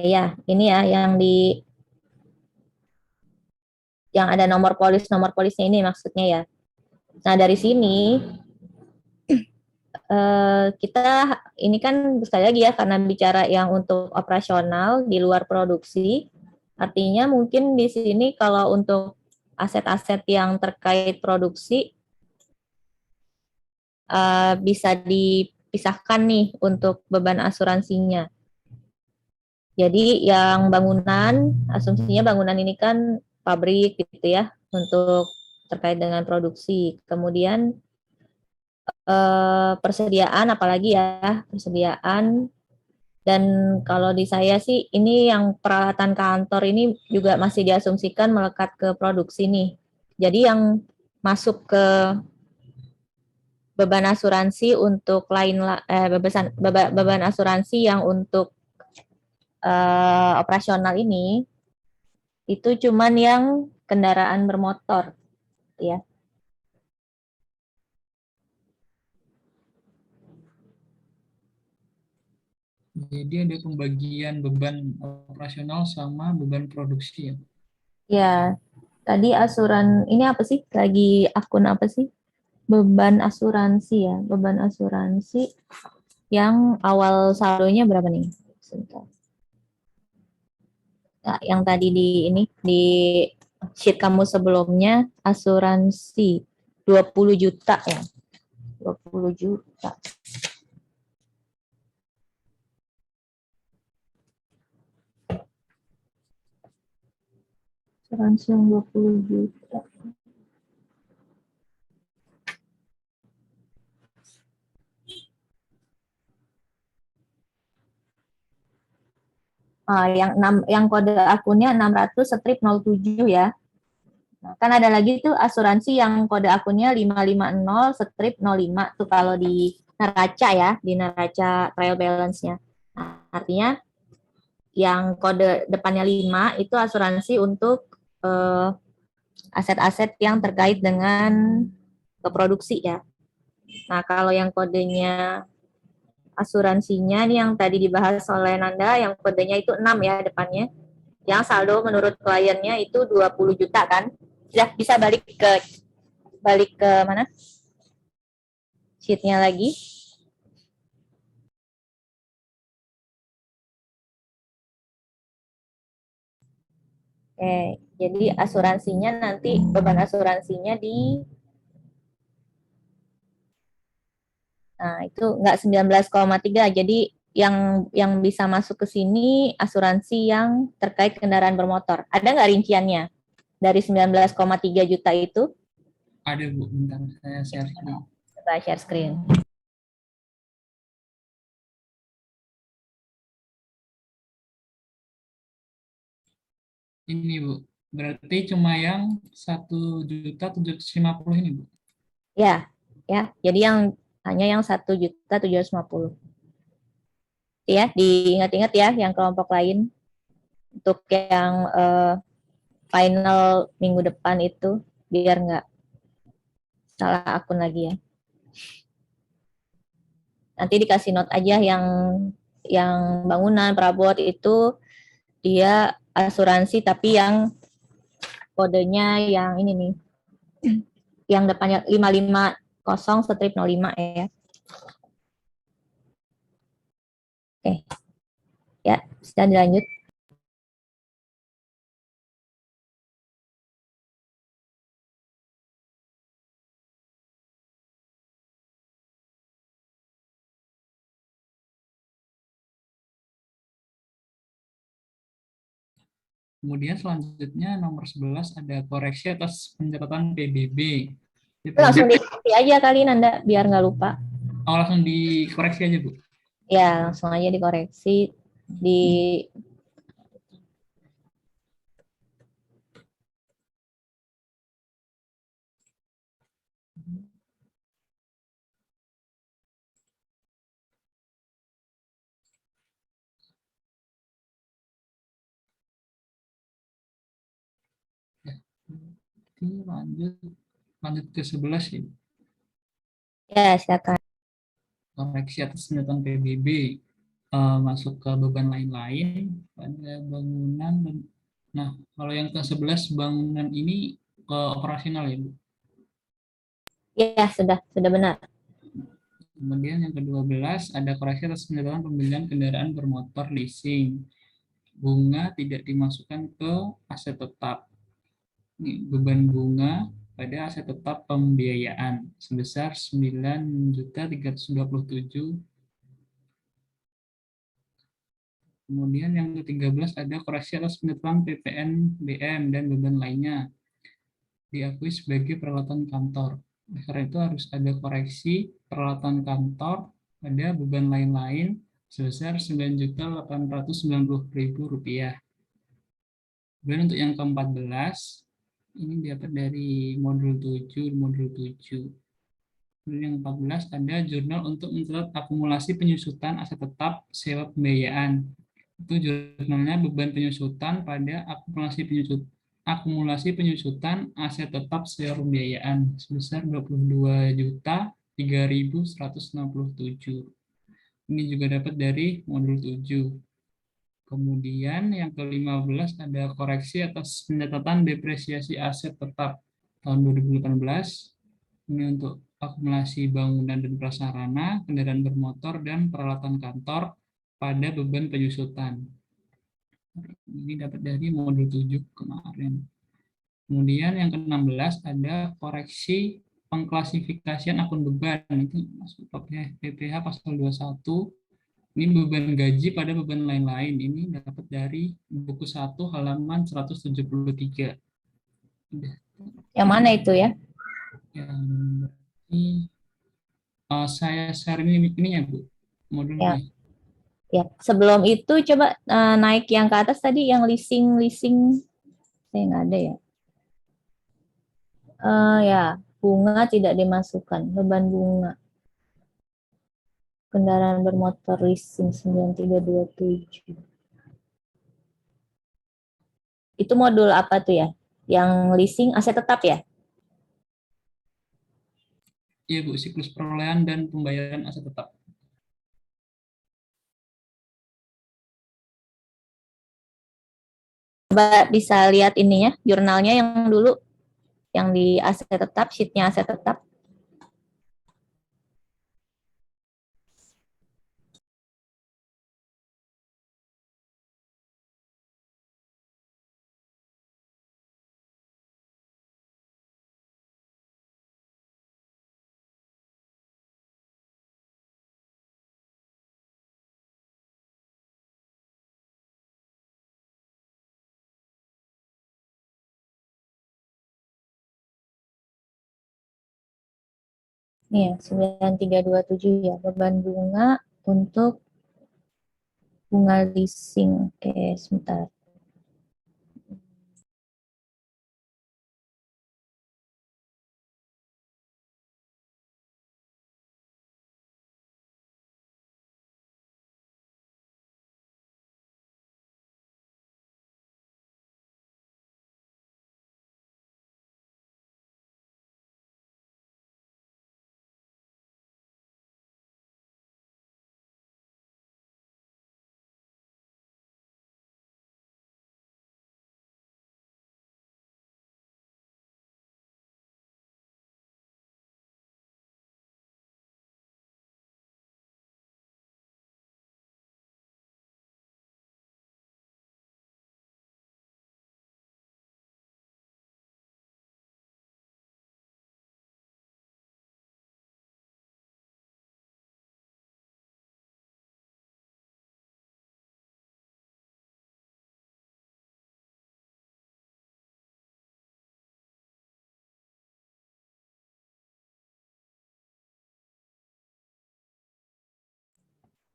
Ya, ini ya, yang ada nomor polisnya ini maksudnya ya. Nah, dari sini, kita ini kan sekali lagi ya, karena bicara yang untuk operasional di luar produksi, artinya mungkin di sini kalau untuk aset-aset yang terkait produksi bisa dipisahkan nih untuk beban asuransinya. Jadi yang bangunan, asumsinya bangunan ini kan pabrik gitu ya, untuk terkait dengan produksi. Kemudian persediaan, apalagi ya, persediaan. Dan kalau di saya sih, ini yang peralatan kantor ini juga masih diasumsikan melekat ke produksi nih. Jadi yang masuk ke beban asuransi untuk beban asuransi yang untuk operasional ini itu cuman yang kendaraan bermotor ya. Jadi ada pembagian beban operasional sama beban produksi ya? Ya, tadi ini apa sih? Lagi akun apa sih? Beban asuransi ya, beban asuransi yang awal saldonya berapa nih? Sebentar. Nah, yang tadi di sheet kamu sebelumnya asuransi 20 juta ya. 20 juta. Asuransi yang 20 juta. Yang kode akunnya 600/07 ya. Nah, kan ada lagi tuh asuransi yang kode akunnya 550/05 tuh kalau di neraca ya, di neraca trial balance-nya. Nah, artinya yang kode depannya 5 itu asuransi untuk aset-aset yang terkait dengan produksi ya. Nah, kalau yang kodenya asuransinya nih yang tadi dibahas oleh Nanda, yang kodenya itu 6 ya depannya. Yang saldo menurut kliennya itu 20 juta kan. Sudah bisa balik ke mana? sheet-nya lagi. Oke, jadi asuransinya nanti beban asuransinya di nah itu enggak 19,3. Jadi yang bisa masuk ke sini asuransi yang terkait kendaraan bermotor. Ada nggak rinciannya dari 19,3 juta itu? Ada Bu, bentar saya share screen. Coba share screen. Ini Bu, berarti cuma yang 1.750.000 ini Bu. Ya, ya. Jadi hanya yang 1.750.000. Ya, diingat-ingat ya yang kelompok lain. Untuk yang final minggu depan itu biar nggak salah akun lagi ya. Nanti dikasih note aja yang bangunan perabot itu dia asuransi tapi yang kodenya yang ini nih. Yang depannya 550/05 ya. Oke. Ya, sudah dilanjut. Kemudian selanjutnya nomor 11 ada koreksi atas pencatatan PBB. Itu langsung dikoreksi aja kali Nanda biar nggak lupa. Oh, langsung dikoreksi aja Bu. Ya, langsung aja dikoreksi di Lanjut ke 11 ya. ya silakan. Koreksi atas penyataan PBB masuk ke beban lain-lain pada bangunan dan nah kalau yang ke 11 bangunan ini ke operasional ya Bu. Ya, sudah benar. Kemudian yang ke-12 ada koreksi atas penyataan pembelian kendaraan bermotor leasing. Bunga tidak dimasukkan ke aset tetap. Ini beban bunga pada aset tetap pembiayaan sebesar 9.327. Kemudian yang ke-13 ada koreksi atas penetapan PPNBM dan beban lainnya diakui sebagai peralatan kantor. Karena itu harus ada koreksi peralatan kantor pada beban lain-lain sebesar Rp9.890.000. Kemudian untuk yang ke-14 ini dapat dari modul 7. Kemudian yang 14 ada jurnal untuk mencatat akumulasi penyusutan aset tetap sewa pembiayaan. Itu jurnalnya beban penyusutan pada akumulasi penyusutan aset tetap sewa pembiayaan sebesar 22.003.167. Ini juga dapat dari modul 7. Kemudian yang ke-15 ada koreksi atas pencatatan depresiasi aset tetap tahun 2018. Ini untuk akumulasi bangunan dan prasarana, kendaraan bermotor, dan peralatan kantor pada beban penyusutan. Ini dapat dari modul 7 kemarin. Kemudian yang ke-16 ada koreksi pengklasifikasian akun beban. Itu masuk PPH pasal 21. Ini beban gaji pada beban lain-lain. Ini dapat dari buku 1 halaman 173. Yang mana itu ya? Ini saya share ini ya Bu, modulnya. Ya, sebelum itu coba naik yang ke atas tadi yang leasing saya nggak ada ya. Ya, bunga tidak dimasukkan, beban bunga. Kendaraan bermotor leasing 9327. Itu modul apa tuh ya? Yang leasing aset tetap ya? Iya Bu, siklus perolehan dan pembayaran aset tetap. Coba bisa lihat ininya, jurnalnya yang dulu, yang di aset tetap, sheet-nya aset tetap. Iya, 9327 ya, beban bunga untuk bunga leasing. Oke, sebentar.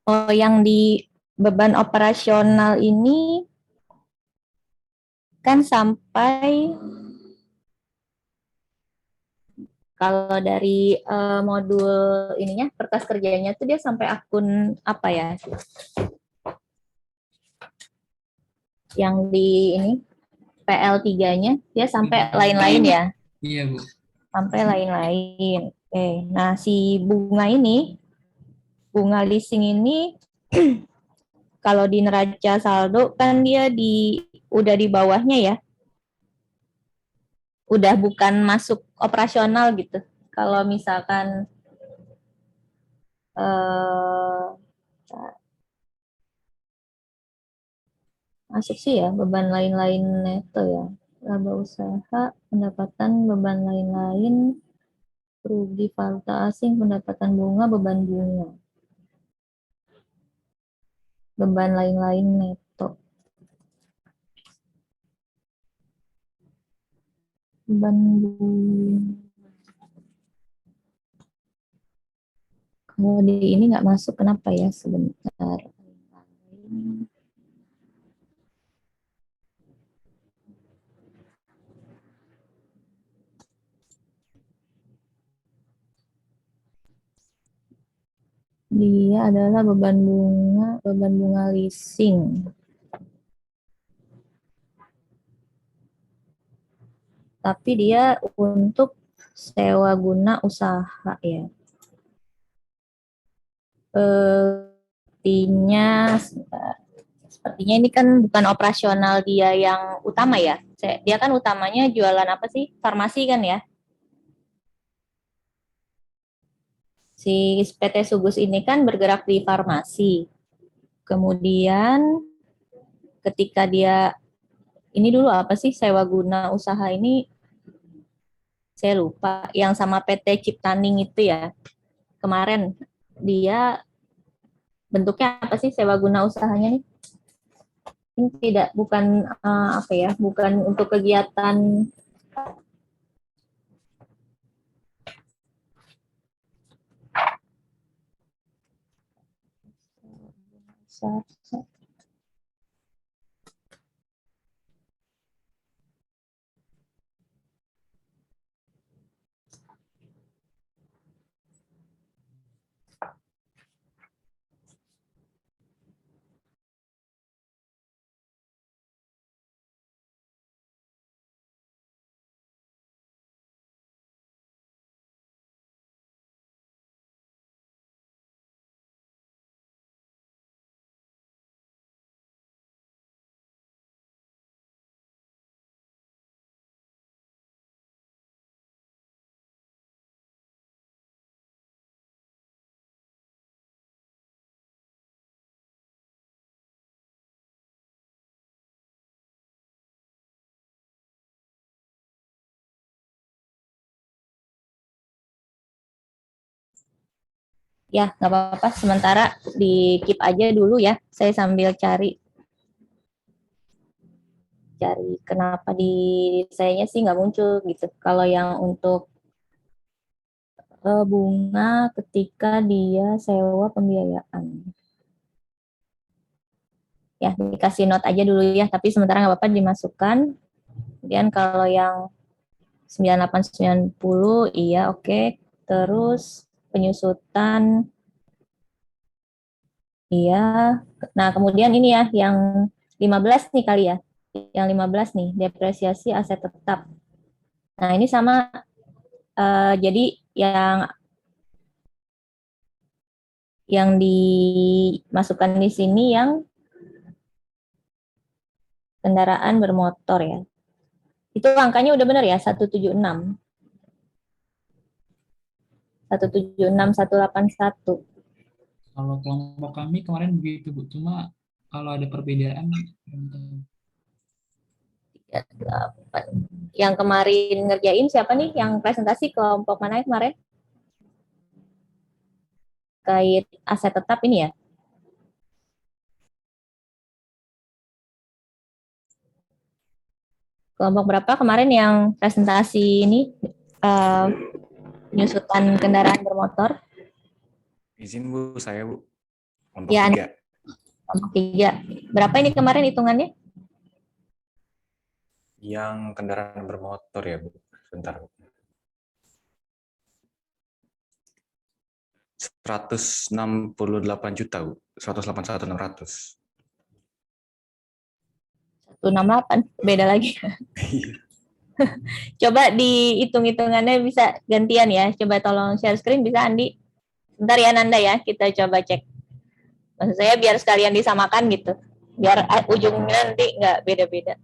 Oh, yang di beban operasional ini kan sampai kalau dari modul ininya kertas kerjanya tuh dia sampai akun apa ya? Yang di ini PL3-nya dia sampai lain-lain ya? Iya, Bu. Sampai lain-lain. Oke, nah si bunga leasing ini kalau di neraca saldo kan dia udah di bawahnya ya. Udah bukan masuk operasional gitu. Kalau misalkan masuk sih ya beban lain-lain neto ya. Laba usaha, pendapatan, beban lain-lain, rugi valuta asing, pendapatan bunga, beban bunga. Beban lain-lain neto. Beban bunga. Kalau di ini nggak masuk, kenapa ya? Sebentar. Dia adalah beban bunga leasing. Tapi dia untuk sewa guna usaha ya. Sepertinya ini kan bukan operasional dia yang utama ya. Dia kan utamanya jualan apa sih? Farmasi kan ya. Si PT Sugus ini kan bergerak di farmasi. Kemudian ketika dia ini dulu apa sih sewa guna usaha ini saya lupa yang sama PT Ciptaning itu ya. Kemarin dia bentuknya apa sih sewa guna usahanya nih? Ini tidak bukan apa ya, bukan untuk kegiatan ya nggak apa-apa sementara di keep aja dulu ya. Saya sambil cari kenapa di sayanya sih nggak muncul gitu. Kalau yang untuk bunga ketika dia sewa pembiayaan. Ya, dikasih note aja dulu ya, tapi sementara nggak apa-apa dimasukkan. Kemudian kalau yang 9890, iya oke. Terus penyusutan, iya. Nah, kemudian ini ya, yang 15 nih kali ya. Yang 15 nih, depresiasi aset tetap. Nah, ini sama, jadi yang dimasukkan di sini yang kendaraan bermotor ya. Itu angkanya udah benar ya, 176. 176.181. Kalau kelompok kami kemarin begitu, Bu. Cuma kalau ada perbedaan, Yang kemarin ngerjain siapa nih? Yang presentasi kelompok mana kemarin? Kait aset tetap ini ya? Kelompok berapa kemarin yang presentasi ini? Penyusutan kendaraan bermotor? Izin Bu, saya Bu. Kelompok Ya, 3. kelompok 3. Berapa ini kemarin hitungannya? Yang kendaraan bermotor ya Bu. Sebentar Bu. 168 juta Bu. 181.600. 168, beda lagi. Coba dihitung-hitungannya bisa gantian ya. Coba tolong share screen bisa Andi. Bentar ya Nanda ya, kita coba cek. Maksud saya biar sekalian disamakan gitu. Biar ujungnya nanti nggak beda-beda.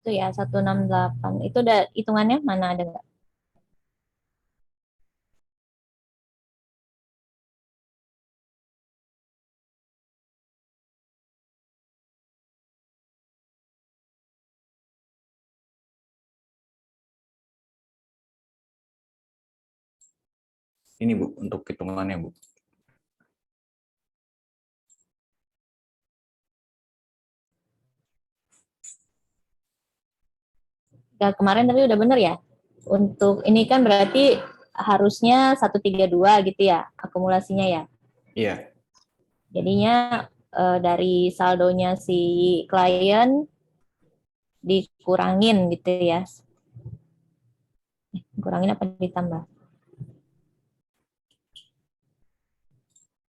Itu ya 168. Itu udah hitungannya mana ada nggak? Ini Bu, untuk hitungannya Bu. Ya, kemarin tapi udah bener ya. Untuk ini kan berarti harusnya 132 gitu ya akumulasinya ya. Iya. Jadinya dari saldonya si klien dikurangin gitu ya. Kurangin apa ditambah?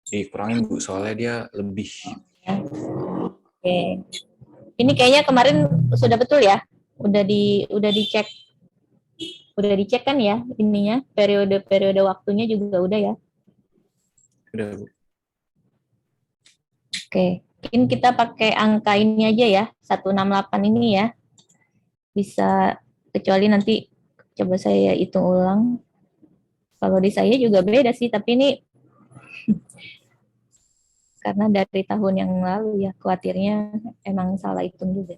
Dikurangin Bu, soalnya dia lebih. Ya. Oke. Ini kayaknya kemarin sudah betul ya. Udah dicek. Udah dicek kan ya ininya, periode waktunya juga udah ya. Udah Bu. Oke. Mungkin kita pakai angka ini aja ya, 168 ini ya. Bisa, kecuali nanti coba saya hitung ulang. Kalau di saya juga beda sih, tapi ini karena dari tahun yang lalu ya, khawatirnya emang salah hitung juga.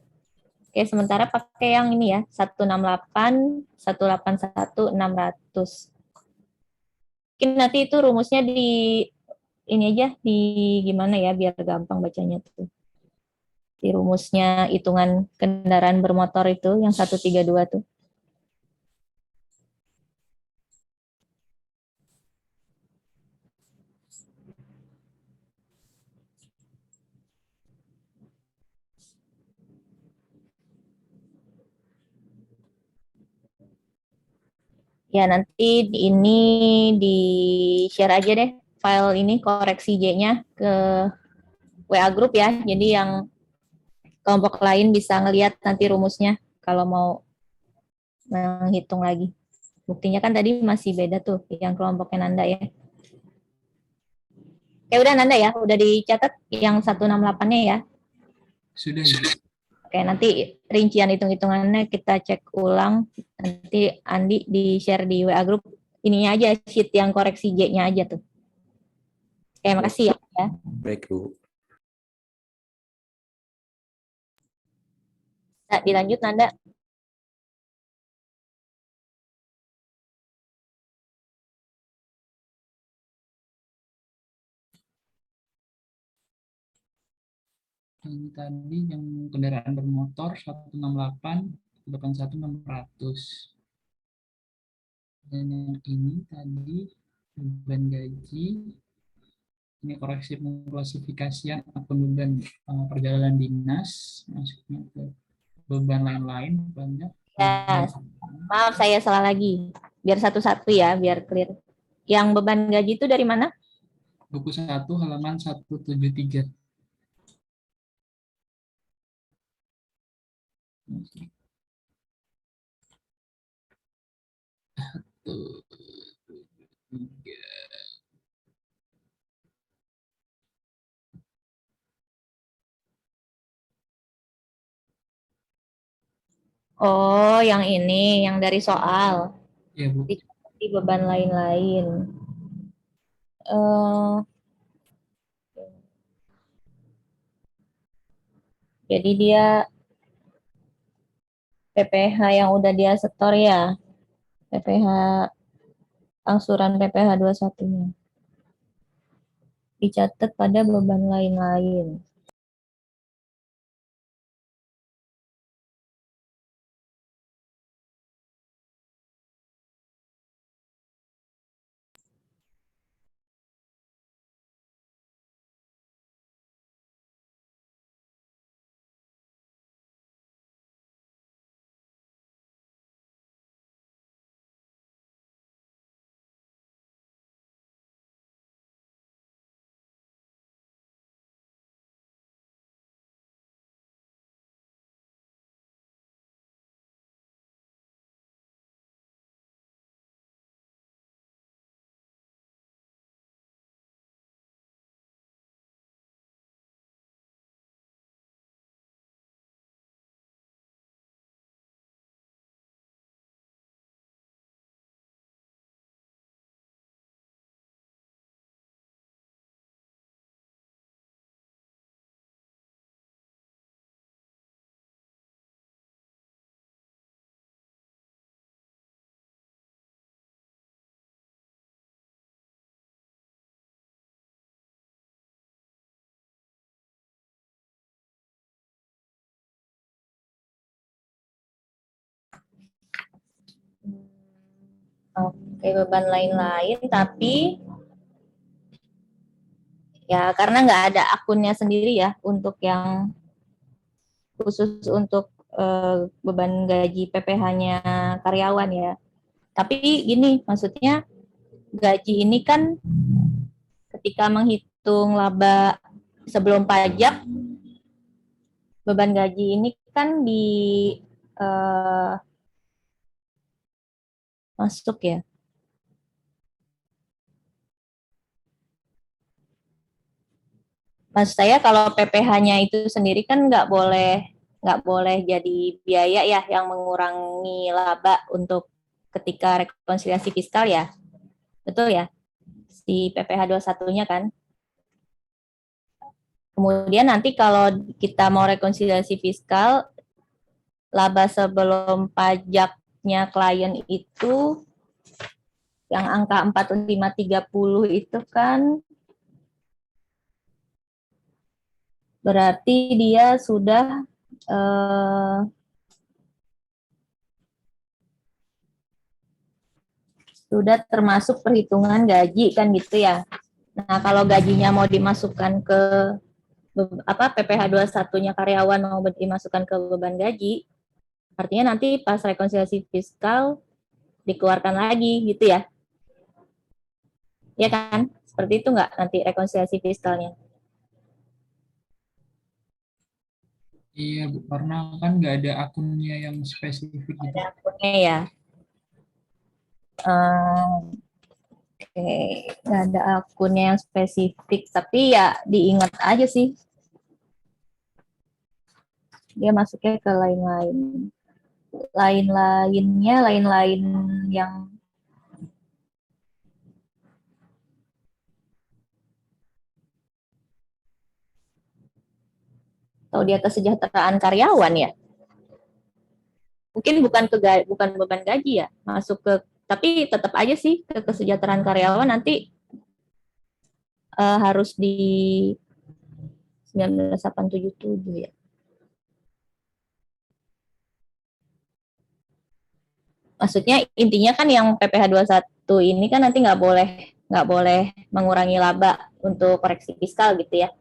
Oke, sementara pakai yang ini ya, 168, 181, 600. Mungkin nanti itu rumusnya di ini aja, di gimana ya, biar gampang bacanya tuh. Di rumusnya hitungan kendaraan bermotor itu, yang 132 tuh. Ya, nanti ini di-share aja deh file ini, koreksi J-nya ke WA group ya. Jadi yang kelompok lain bisa ngelihat nanti rumusnya kalau mau menghitung lagi. Buktinya kan tadi masih beda tuh yang kelompoknya Nanda ya. Oke, udah Nanda ya, udah dicatat yang 168-nya ya. Sudah, Ibu. Oke, nanti rincian hitung-hitungannya kita cek ulang. Nanti Andi di-share di WA group. Ininya aja, sheet yang koreksi J-nya aja tuh. Oke, makasih ya. Baik, Bu. Nah, dilanjut Nanda. Yang tadi yang kendaraan bermotor 168, 81.600. Dan yang ini tadi beban gaji, ini koreksi pengklasifikasian akun beban perjalanan dinas, masuknya ke beban lain-lain banyak. Ya, maaf saya salah lagi. Biar satu-satu ya, biar clear. Yang beban gaji itu dari mana? Buku 1 halaman 173. Tuh. Oh, yang ini, yang dari soal. Ya, Bu. Di beban lain-lain. Jadi dia PPH yang udah dia setor ya. PPH, angsuran PPH 21-nya. Dicatat pada beban lain-lain. Oke, beban lain-lain, tapi ya karena nggak ada akunnya sendiri ya untuk yang khusus untuk beban gaji PPH-nya karyawan ya. Tapi gini, maksudnya gaji ini kan ketika menghitung laba sebelum pajak, beban gaji ini kan di masuk ya. Maksud saya kalau PPH-nya itu sendiri kan nggak boleh jadi biaya ya yang mengurangi laba untuk ketika rekonsiliasi fiskal ya. Betul ya? Si PPH 21-nya kan. Kemudian nanti kalau kita mau rekonsiliasi fiskal, laba sebelum pajaknya klien itu yang angka 4530 itu kan berarti dia sudah termasuk perhitungan gaji kan gitu ya. Nah, kalau gajinya mau dimasukkan ke PPH 21-nya karyawan mau dimasukkan ke beban gaji, artinya nanti pas rekonsiliasi fiskal dikeluarkan lagi gitu ya. Ya kan? Seperti itu nggak nanti rekonsiliasi fiskalnya? Iya, Bu, karena kan nggak ada akunnya yang spesifik gitu. Akunnya ya. Oke, nggak ada akunnya yang spesifik, tapi ya diingat aja sih. Dia masuknya ke lain-lain. Lain-lain yang atau dia kesejahteraan karyawan ya. Mungkin bukan beban gaji ya, masuk ke, tapi tetap aja sih ke kesejahteraan karyawan nanti harus di 1987 ya. Maksudnya intinya kan yang PPh 21 ini kan nanti nggak boleh mengurangi laba untuk koreksi fiskal gitu ya.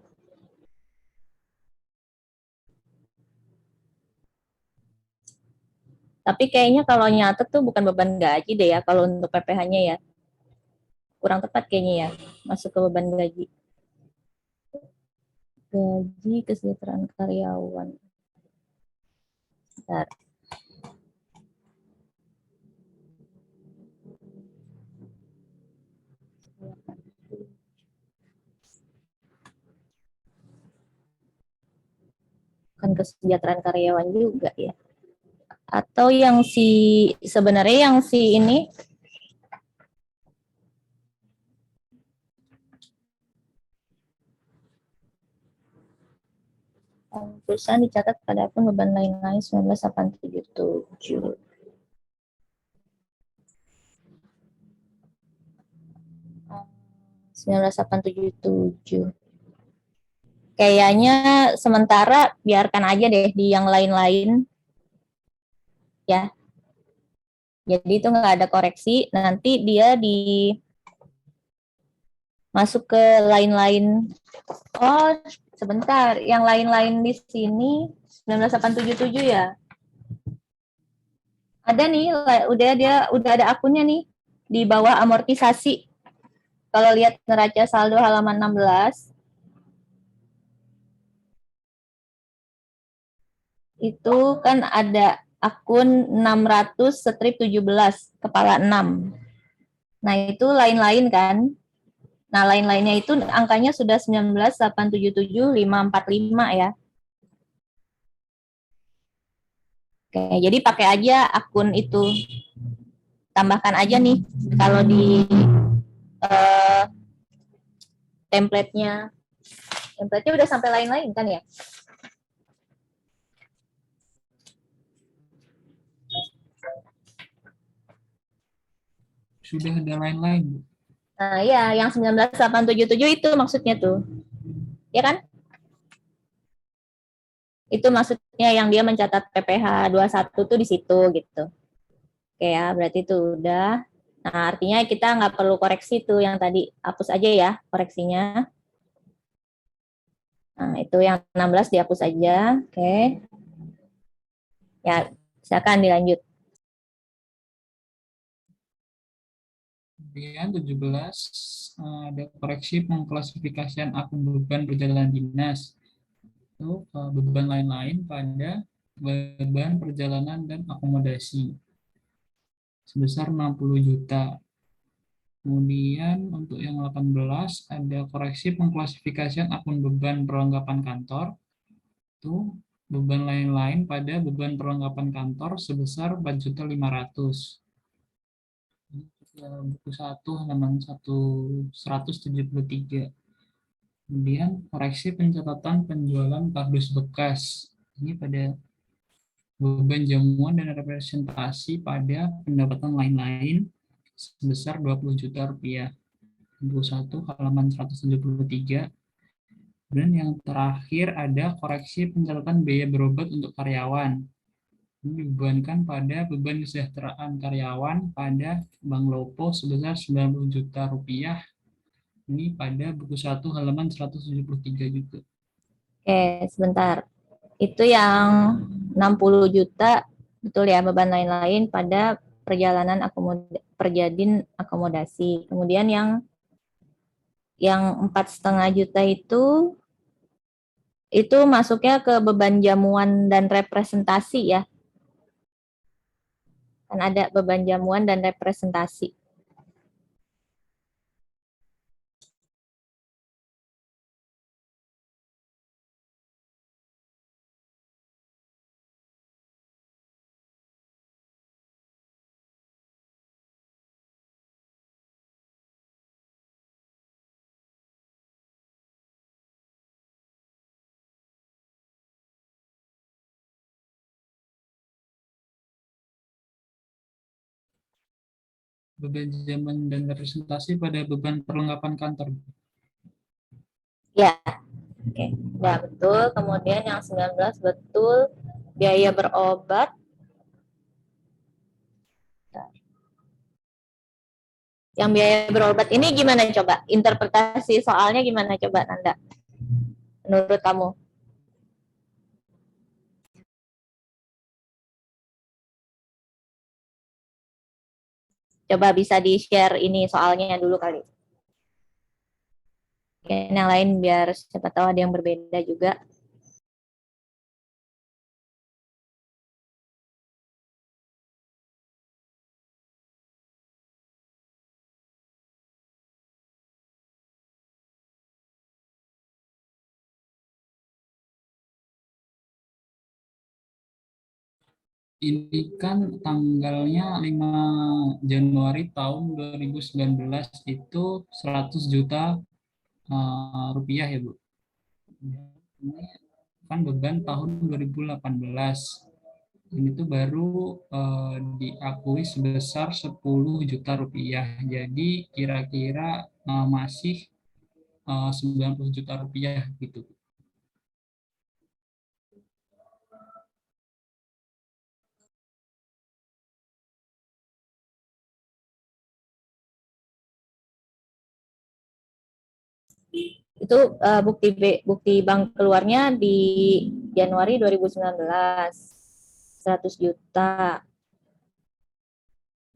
Tapi kayaknya kalau nyatet tuh bukan beban gaji deh ya kalau untuk PPh-nya ya. Kurang tepat kayaknya ya, masuk ke beban gaji. Gaji kesejahteraan karyawan. Bentar. Bukan kesejahteraan karyawan juga ya. Atau yang sebenarnya yang ini perusahaan dicatat pada akun beban lain-lain 1987. Kayaknya sementara biarkan aja deh di yang lain-lain ya. Jadi itu nggak ada koreksi, nanti dia masuk ke lain-lain. Oh, sebentar, yang lain-lain di sini 19877 ya. Ada nih, udah ada akunnya nih di bawah amortisasi. Kalau lihat neraca saldo halaman 16 itu kan ada akun 600/17 kepala 6. Nah, itu lain-lain kan. Nah, lain-lainnya itu angkanya sudah 19.877.545 ya. Oke, jadi pakai aja akun itu. Tambahkan aja nih kalau di template-nya. Template-nya udah sampai lain-lain kan ya? Sudah ada lain-lain, Bu. Nah, iya, yang 19.877 itu maksudnya tuh. Ya kan? Itu maksudnya yang dia mencatat PPh 21 tuh di situ gitu. Oke ya, berarti itu udah. Nah, artinya kita nggak perlu koreksi tuh yang tadi. Hapus aja ya koreksinya. Nah, itu yang 16 dihapus aja. Oke. Ya, silakan dilanjut. Kemudian 17 ada koreksi pengklasifikasian akun beban perjalanan dinas. Itu beban lain-lain pada beban perjalanan dan akomodasi sebesar 60 juta. Kemudian untuk yang 18 ada koreksi pengklasifikasian akun beban perlengkapan kantor. Itu beban lain-lain pada beban perlengkapan kantor sebesar 4.500.000. Buku 1 halaman 173. Kemudian koreksi pencatatan penjualan kardus bekas. Ini pada beban jamuan dan representasi pada pendapatan lain-lain sebesar 20 juta rupiah. Buku 1 halaman 173. Dan yang terakhir ada koreksi pencatatan biaya berobat untuk karyawan. Ini dibebankan pada beban kesejahteraan karyawan pada Bank Lopo sebesar 90 juta rupiah. Ini pada buku 1 halaman 173 juga. Oke, sebentar. Itu yang 60 juta, betul ya, beban lain-lain pada perjalanan akomodasi. Kemudian yang 4,5 juta itu itu masuknya ke beban jamuan dan representasi ya. Kan ada beban jamuan dan representasi. Beban zaman dan representasi pada beban perlengkapan kantor. Ya, oke. Ya, betul. Kemudian yang 19 betul. Biaya berobat. Yang biaya berobat ini gimana coba? Interpretasi soalnya gimana coba, Nanda? Menurut kamu? Coba bisa di-share ini soalnya dulu kali. Yang lain biar siapa tahu ada yang berbeda juga. Ini kan tanggalnya 5 Januari tahun 2019 itu 100 juta rupiah ya Bu. Ini kan beban tahun 2018. Ini tuh baru diakui sebesar 10 juta rupiah. Jadi kira-kira masih 90 juta rupiah gitu. Itu bukti bank keluarnya di Januari 2019. 100 juta.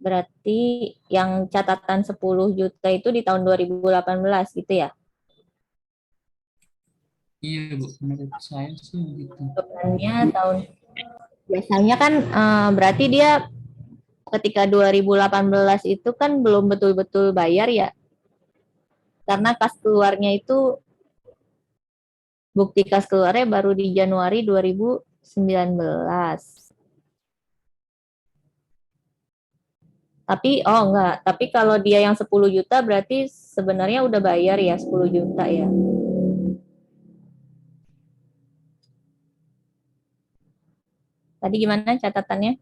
Berarti yang catatan 10 juta itu di tahun 2018 gitu ya? Iya Bu, menurut saya sih gitu. Bebannya biasanya kan berarti dia ketika 2018 itu kan belum betul-betul bayar ya. Karena kas keluarnya itu bukti kas keluarnya baru di Januari 2019. Tapi enggak, tapi kalau dia yang 10 juta berarti sebenarnya udah bayar ya 10 juta ya. Tadi gimana catatannya?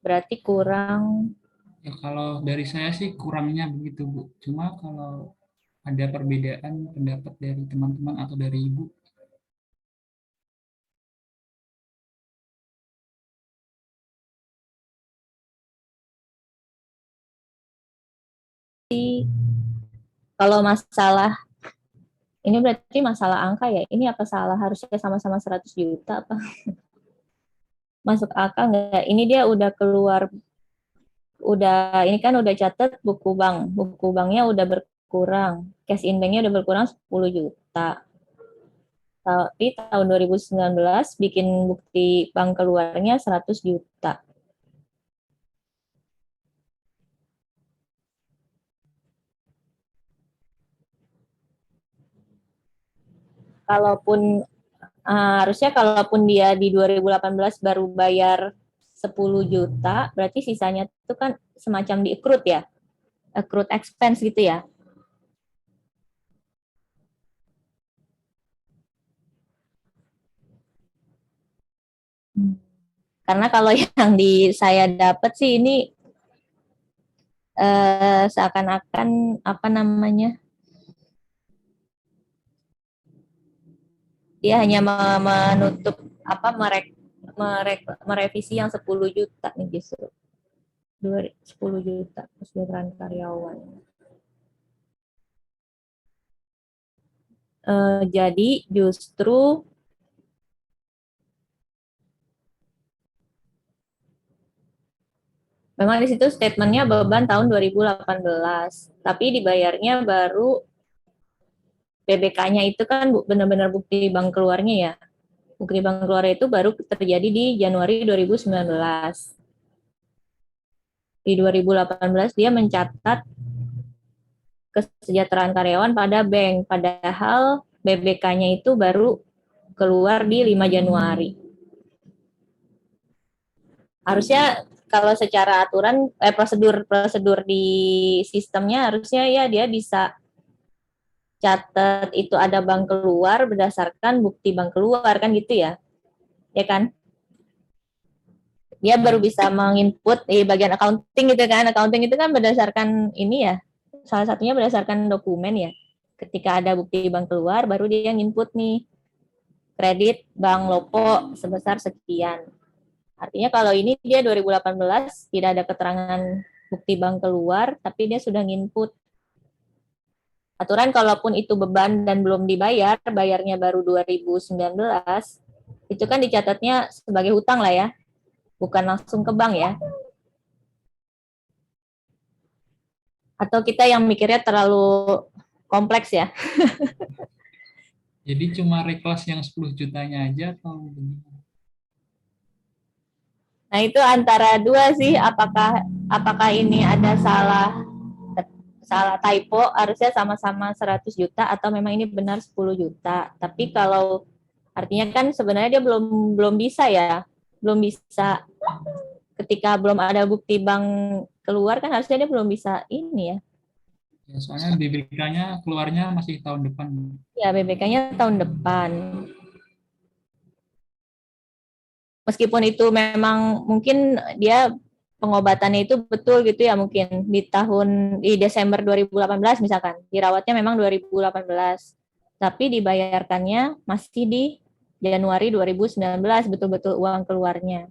Berarti kurang. Ya kalau dari saya sih kurangnya begitu Bu. Cuma kalau ada perbedaan pendapat dari teman-teman atau dari Ibu. Kalau masalah ini berarti masalah angka ya. Ini apa salah harusnya sama-sama 100 juta apa? Masuk akal nggak? Ini dia udah keluar, ini kan udah catat buku bank. Buku banknya udah berkurang. Cash in banknya udah berkurang 10 juta. Tapi tahun 2019 bikin bukti bank keluarnya 100 juta. Kalaupun harusnya kalaupun dia di 2018 baru bayar 10 juta, berarti sisanya itu kan semacam di accrued ya. Accrued expense gitu ya. Karena kalau yang saya dapat sih ini seakan-akan apa namanya? Dia hanya menutup merevisi yang 10 juta nih justru. 10 juta kesejahteraan karyawan. Jadi justru memang di situ statementnya beban tahun 2018, tapi dibayarnya baru PBK-nya itu kan benar-benar bukti bank keluarnya ya. Bukti bank keluar itu baru terjadi di Januari 2019. Di 2018 dia mencatat kesejahteraan karyawan pada bank, padahal BBK-nya itu baru keluar di 5 Januari. Harusnya kalau secara aturan prosedur di sistemnya harusnya ya dia bisa catat itu ada bank keluar berdasarkan bukti bank keluar kan gitu ya. Ya kan? Dia baru bisa menginput di bagian accounting gitu kan. Accounting itu kan berdasarkan ini ya. Salah satunya berdasarkan dokumen ya. Ketika ada bukti bank keluar baru dia nginput nih kredit Bank Lopo sebesar sekian. Artinya kalau ini dia 2018 tidak ada keterangan bukti bank keluar, tapi dia sudah nginput. Aturan kalaupun itu beban dan belum dibayar, bayarnya baru 2019, itu kan dicatatnya sebagai hutang lah ya, bukan langsung ke bank ya. Atau kita yang mikirnya terlalu kompleks ya. Jadi cuma reklas yang 10 jutanya aja atau gimana? Nah itu antara dua sih, apakah ini ada salah typo, harusnya sama-sama 100 juta atau memang ini benar 10 juta. Tapi kalau artinya kan sebenarnya dia belum bisa ya, belum bisa ketika belum ada bukti bank keluar kan harusnya dia belum bisa ini ya. Ya, soalnya BBK-nya keluarnya masih tahun depan. Ya BBK-nya tahun depan. Meskipun itu memang mungkin dia pengobatannya itu betul gitu ya mungkin di Desember 2018 misalkan dirawatnya memang 2018 tapi dibayarkannya masih di Januari 2019 betul-betul uang keluarnya.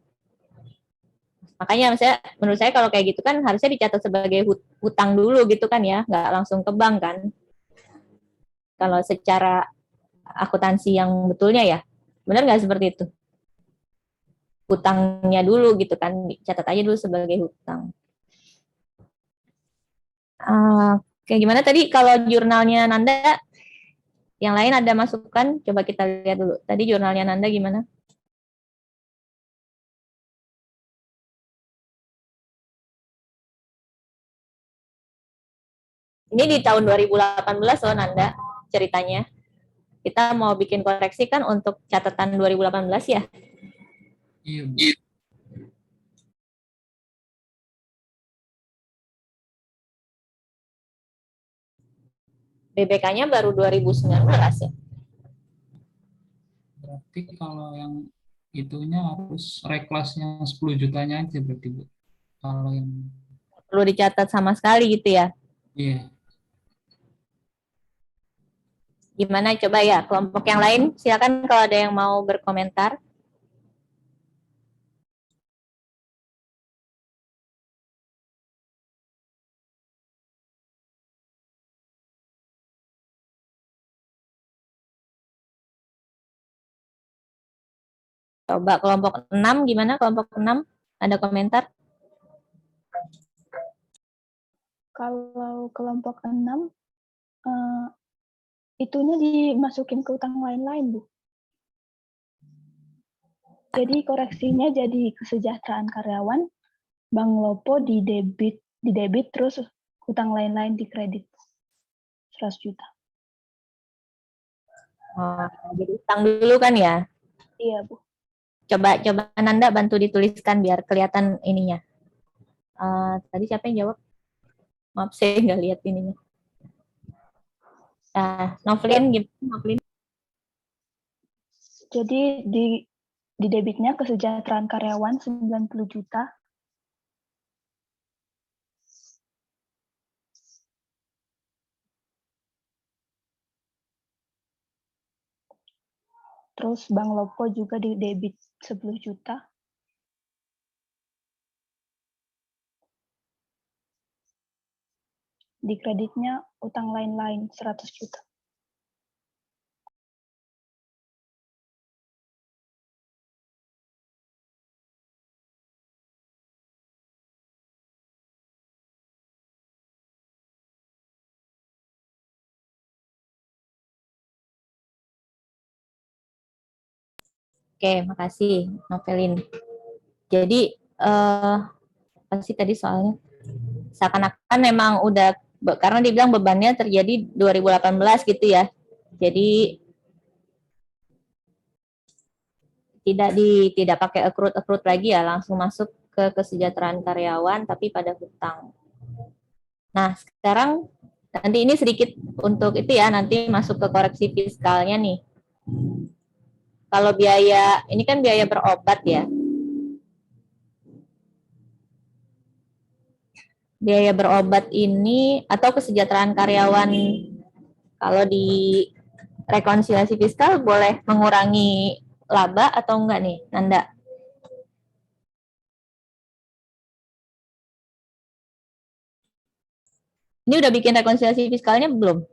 Makanya menurut saya kalau kayak gitu kan harusnya dicatat sebagai hutang dulu gitu kan ya, nggak langsung ke bank kan. Kalau secara akuntansi yang betulnya ya, benar nggak seperti itu? Hutangnya dulu gitu kan, dicatat aja dulu sebagai hutang. Oke, gimana tadi kalau jurnalnya Nanda? Yang lain ada masukan? Coba kita lihat dulu. Tadi jurnalnya Nanda gimana? Ini di tahun 2018 loh Nanda ceritanya. Kita mau bikin koreksi kan untuk catatan 2018 ya? Iya, Bu. BBK-nya baru 2019 ya? Berarti kalau yang itunya harus reklasnya 10 jutanya aja berarti, Bu. Kalau yang Perlu dicatat sama sekali gitu ya? iya. Gimana coba ya kelompok yang lain? Silakan kalau ada yang mau berkomentar. Coba kelompok 6 gimana? Kelompok 6 ada komentar? Kalau kelompok 6, itunya dimasukin ke utang lain-lain, Bu. Jadi koreksinya jadi kesejahteraan karyawan, Bank Lopo di debit terus utang lain-lain di kredit 100 juta. Oh, jadi utang dulu kan ya? Iya, Bu. Coba Nanda bantu dituliskan biar kelihatan ininya. Tadi siapa yang jawab? Maaf saya nggak lihat ininya. Novlin gimana? Novlin? Jadi di debitnya kesejahteraan karyawan 90 juta. Terus Bank Lopo juga di debit 10 juta. Di kreditnya utang lain-lain 100 juta. Oke, makasih Novelin. Jadi apa sih tadi soalnya? Seakan-akan memang udah, karena dibilang bebannya terjadi 2018 gitu ya. Jadi tidak pakai accrued lagi ya, langsung masuk ke kesejahteraan karyawan tapi pada hutang. Nah, sekarang nanti ini sedikit untuk itu ya, nanti masuk ke koreksi fiskalnya nih. Kalau biaya, ini kan biaya berobat ya. Biaya berobat ini atau kesejahteraan karyawan, kalau di rekonsiliasi fiskal boleh mengurangi laba atau enggak nih, Nanda? Ini udah bikin rekonsiliasi fiskalnya belum?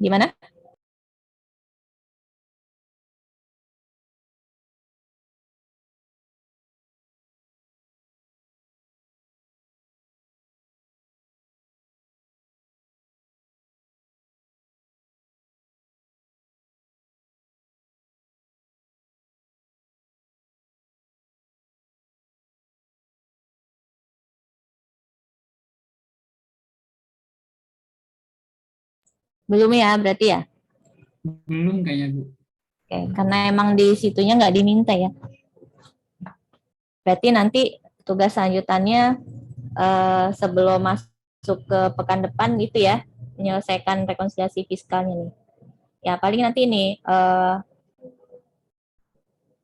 Gimana? Belum ya, berarti ya? Belum kayaknya, Bu. Oke, karena emang di situnya nggak diminta ya. Berarti nanti tugas lanjutannya sebelum masuk ke pekan depan gitu ya, menyelesaikan rekonsiliasi fiskalnya nih. Ya paling nanti nih,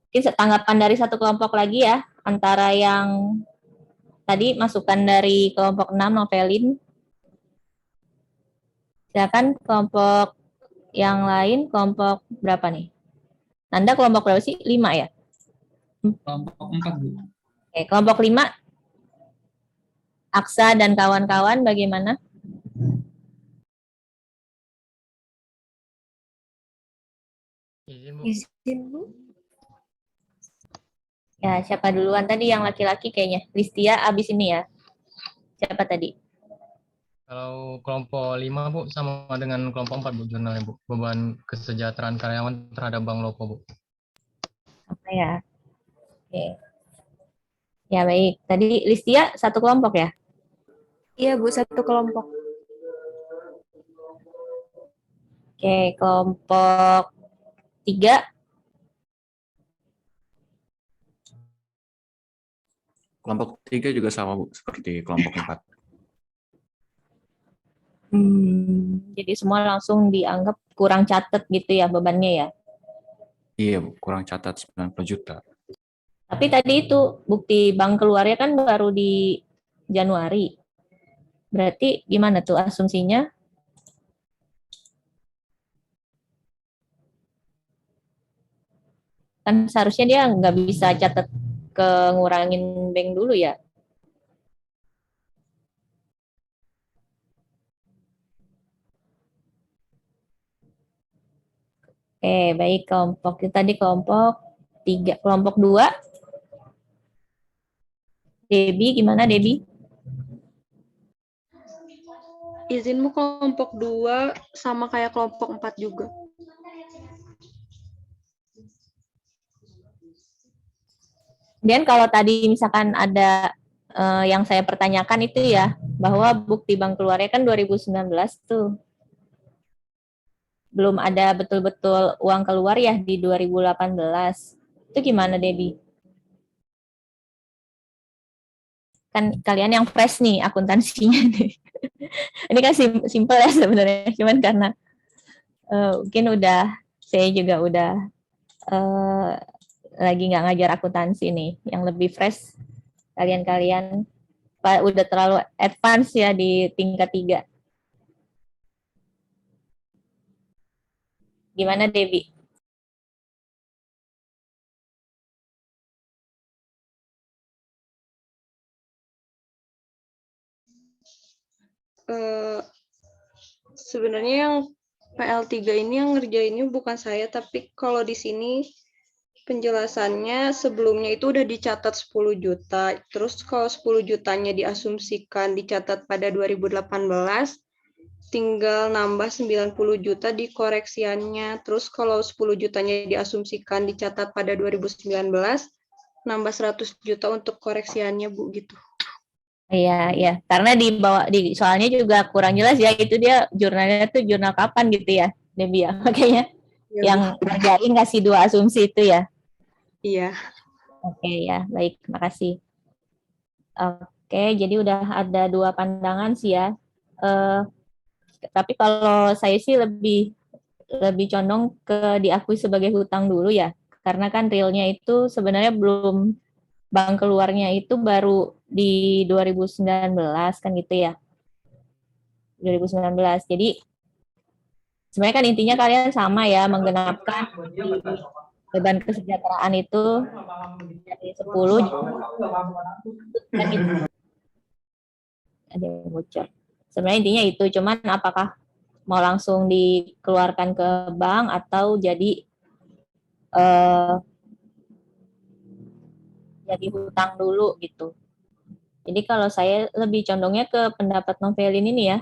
mungkin tanggapan dari satu kelompok lagi ya, antara yang tadi masukan dari kelompok 6 Novelin. Silakan kelompok yang lain, kelompok berapa nih? Nanda kelompok berapa sih? 5 ya? Kelompok 4, Bu. Oke, kelompok 5, Aksa dan kawan-kawan bagaimana? Izin, Bu. Ya, siapa duluan tadi yang laki-laki kayaknya? Listia abis ini ya. Siapa tadi? Kalau kelompok 5, Bu, sama dengan kelompok 4, Bu, jurnalnya, Bu. Beban kesejahteraan karyawan terhadap Bank Lopo, Bu. Apa ya? Oke. Ya, baik. Tadi Listia satu kelompok ya? Iya, Bu, satu kelompok. Oke, kelompok 3. Kelompok 3 juga sama, Bu, seperti kelompok 4. Jadi semua langsung dianggap kurang catat gitu ya bebannya ya? Iya, Bu, kurang catat 90 juta. Tapi tadi itu bukti bank keluarnya kan baru di Januari. Berarti gimana tuh asumsinya? Kan seharusnya dia nggak bisa catat ke ngurangin bank dulu ya? Baik, kelompok kita di kelompok 3, kelompok 2. Debbie, gimana Debbie? Izinmu kelompok 2 sama kayak kelompok 4 juga. Kemudian kalau tadi misalkan ada yang saya pertanyakan itu ya, bahwa bukti bank keluarnya kan 2019 tuh. Belum ada betul-betul uang keluar ya di 2018. Itu gimana Debbie? Kan kalian yang fresh nih akuntansinya nih. Ini kan simple ya sebenarnya, cuman karena mungkin saya juga udah lagi nggak ngajar akuntansi nih, yang lebih fresh kalian udah terlalu advance ya di tingkat 3. Gimana Debbie? Sebenarnya yang PL3 ini yang ngerjainnya bukan saya, tapi kalau di sini penjelasannya sebelumnya itu udah dicatat 10 juta. Terus kalau 10 jutanya diasumsikan dicatat pada 2018, tinggal nambah 90 juta di koreksiannya. Terus kalau 10 jutanya diasumsikan dicatat pada 2019, nambah 100 juta untuk koreksiannya, Bu, gitu. Iya, iya. Karena soalnya juga kurang jelas ya, itu dia jurnalnya tuh jurnal kapan gitu ya, Debbie ya. Makanya Ya, yang ngerjain ngasih 2 asumsi itu ya. Iya. Oke ya, baik, makasih. Oke, jadi udah ada 2 pandangan sih ya. Tapi kalau saya sih lebih condong ke diakui sebagai hutang dulu ya, karena kan realnya itu sebenarnya belum, bank keluarnya itu baru di 2019 kan gitu ya. 2019. Jadi sebenarnya kan intinya kalian sama ya, menggenapkan beban kesejahteraan itu dari 10 ada yang bocor. Sebenarnya intinya itu, cuman apakah mau langsung dikeluarkan ke bank atau jadi hutang dulu gitu. Jadi kalau saya lebih condongnya ke pendapat Novelin ini ya,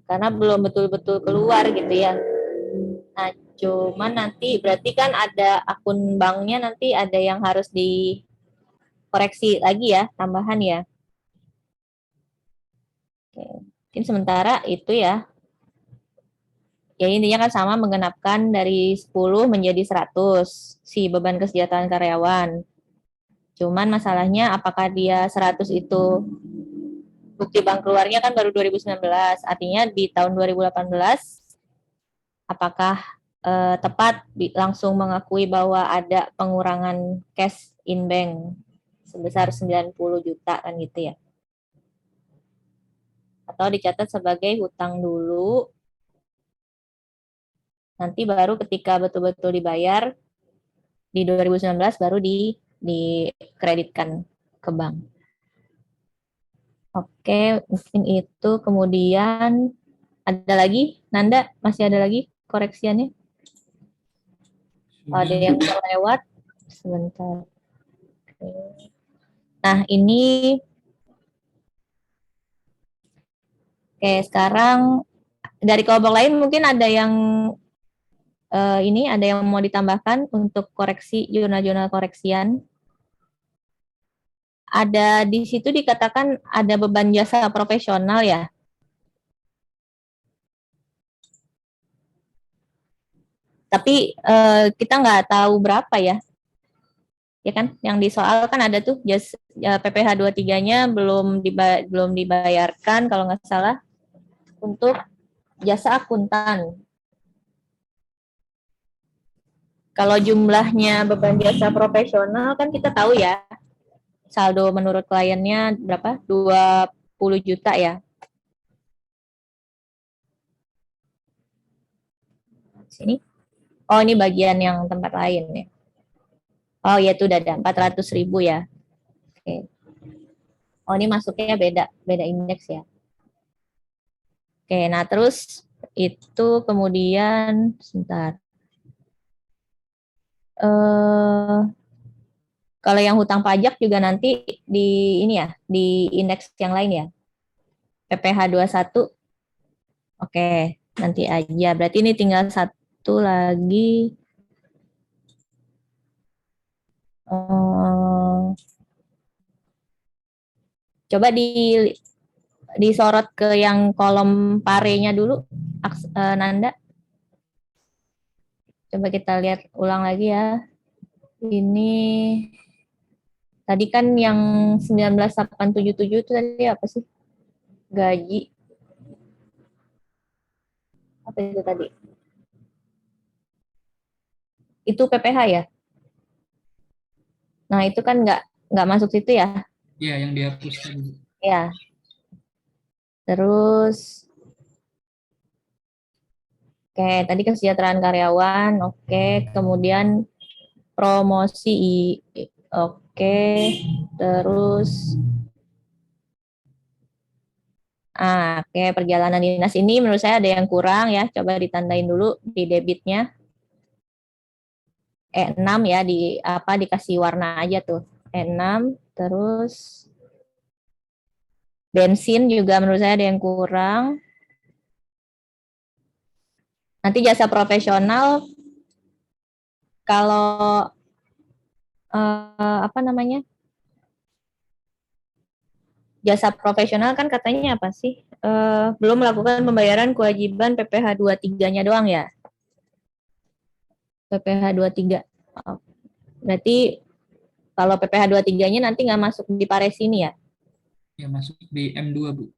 karena belum betul-betul keluar gitu ya. Nah, cuman nanti berarti kan ada akun banknya, nanti ada yang harus dikoreksi lagi ya, tambahan ya. Oke. Mungkin sementara itu ya. Ya intinya kan sama, menggenapkan dari 10 menjadi 100 si beban kesejahteraan karyawan. Cuman masalahnya apakah dia 100 itu bukti bank keluarnya kan baru 2019. Artinya di tahun 2018 apakah tepat langsung mengakui bahwa ada pengurangan cash in bank sebesar 90 juta kan gitu ya. Atau dicatat sebagai hutang dulu, nanti baru ketika betul-betul dibayar di 2019 baru dikreditkan ke bank. Oke, mungkin itu. Kemudian ada lagi, Nanda, masih ada lagi koreksiannya? Ada yang terlewat? Sebentar. Oke. Nah, ini sekarang dari kelompok lain mungkin ada yang ada yang mau ditambahkan untuk koreksi jurnal-jurnal koreksian. Ada di situ dikatakan ada beban jasa profesional ya. Tapi kita nggak tahu berapa ya. Ya kan, yang di soal kan ada tuh PPh 23-nya belum dibayarkan kalau nggak salah untuk jasa akuntan. Kalau jumlahnya beban jasa profesional kan kita tahu ya, saldo menurut kliennya berapa? 20 juta ya. Sini. Oh, ini bagian yang tempat lain ya. Oh, ya itu udah ada 400.000 ya. Oke. Oh, ini masuknya beda indeks ya. Oke, nah terus itu kemudian sebentar. Kalau yang hutang pajak juga nanti di ini ya, di indeks yang lain ya. PPh 21. Oke, nanti aja. Berarti ini tinggal satu lagi. Coba disorot ke yang kolom parenya dulu, Nanda. Coba kita lihat ulang lagi ya. Ini tadi kan yang 19.877 itu tadi apa sih? Gaji. Apa itu tadi? Itu PPh ya? Nah, itu kan nggak masuk situ ya? Iya, yang dihapuskan. Ya. Terus, oke, tadi kesejahteraan karyawan, oke, kemudian promosi, oke, terus, oke, perjalanan dinas ini menurut saya ada yang kurang ya, coba ditandain dulu di debitnya. E6 ya, dikasih warna aja tuh, E6, terus Bensin juga menurut saya ada yang kurang. Nanti jasa profesional, kalau apa namanya, jasa profesional kan katanya apa sih? Belum melakukan pembayaran kewajiban PPh 23-nya doang ya? PPh 23. Oh, berarti kalau PPh 23-nya nanti nggak masuk di Pares ini ya? Ya, masuk di M2, Bu.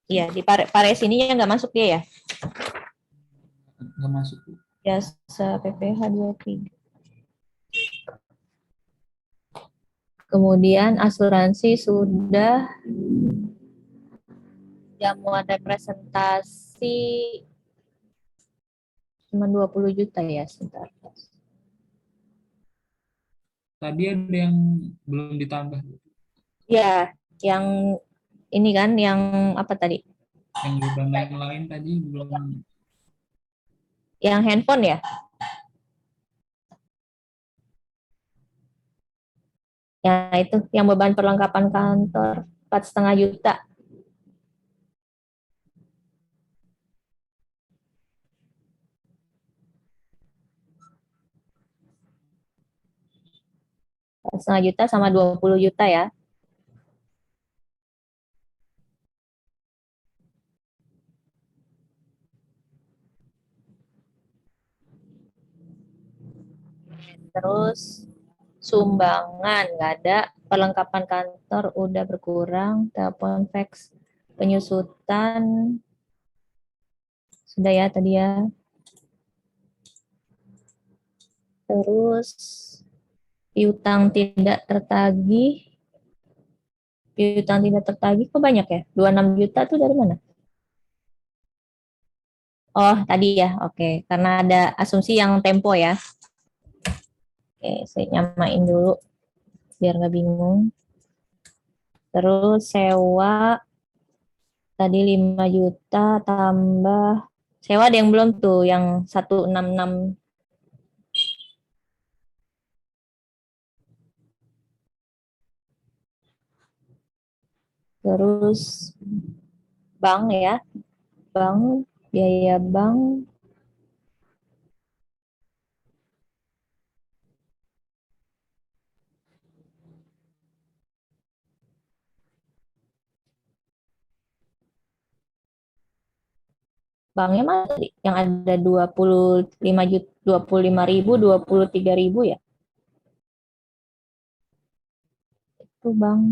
Iya, di Pares ininya nggak masuk dia ya? Nggak masuk, Bu. Jasa PPh 23. Kemudian asuransi sudah, jamuan representasi cuma 20 juta ya, sebentar. Tadi ada yang belum ditambah, Bu. Ya, yang ini kan, yang apa tadi? Yang beban lain-lain tadi belum. Yang handphone ya? Ya itu, yang beban perlengkapan kantor 4,5 juta. Setengah juta sama 20 juta ya. Terus sumbangan nggak ada, perlengkapan kantor udah berkurang, telepon, fax, penyusutan sudah ya tadi ya. Terus piutang tidak tertagih, kok banyak ya? 26 juta tuh dari mana? Oh tadi ya, oke, karena ada asumsi yang tempo ya. Oke, saya nyamain dulu biar nggak bingung. Terus sewa tadi 5 juta tambah sewa ada yang belum tuh, yang 166. Terus bank ya, bank, biaya bank banknya mana tadi? Yang ada 25 juta, 25.000, 23.000 ya? Itu bank.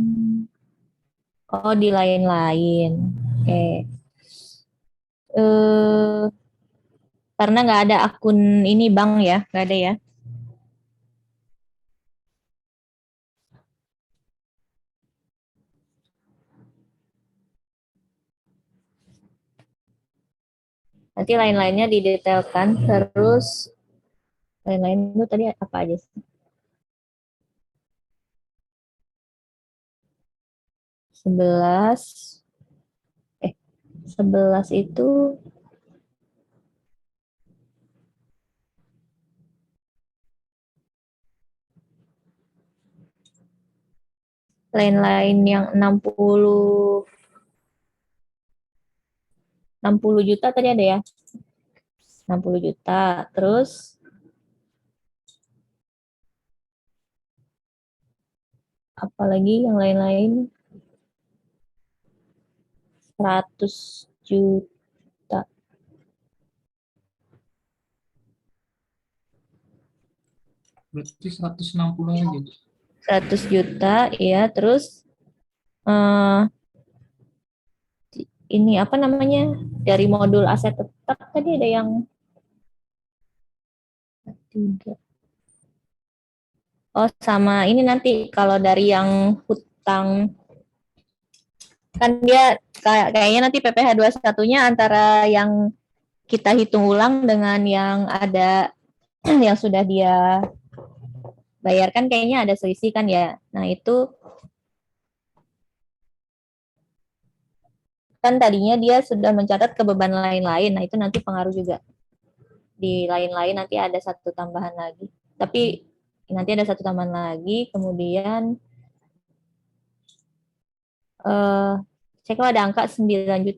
Oh, di lain-lain. Oke. Karena nggak ada akun ini bank ya, nggak ada ya. Nanti lain-lainnya didetailkan. Terus lain-lain itu tadi apa aja sih? 11 itu lain-lain yang 60 juta tadi ada ya? 60 juta. Terus apalagi yang lain-lain? 100 juta. Berarti 160 aja. 100 juta, ya. Terus ini apa namanya? Dari modul aset tetap tadi ada yang 3. Oh, sama ini nanti kalau dari yang hutang kan dia kayaknya nanti PPh 21-nya antara yang kita hitung ulang dengan yang ada yang sudah dia bayarkan kayaknya ada selisih kan ya. Nah, itu kan tadinya dia sudah mencatat ke beban lain-lain. Nah, itu nanti pengaruh juga. Di lain-lain nanti ada satu tambahan lagi. Tapi nanti ada satu tambahan lagi, kemudian Saya kalau ada angka 9.890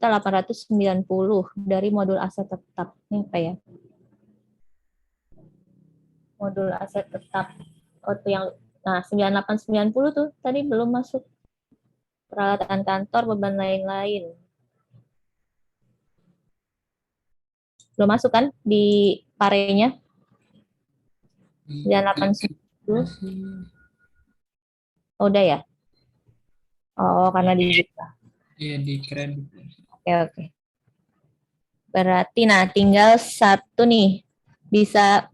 dari modul aset tetap. Ini apa ya? Modul aset tetap. Oh, itu yang nah 9890 tuh tadi belum masuk. Peralatan kantor, beban lain-lain. Belum masuk kan di parenya? 989. Oh, udah ya? Oh, karena digital. Iya, di kredit. Oke. Berarti nah tinggal satu nih. Bisa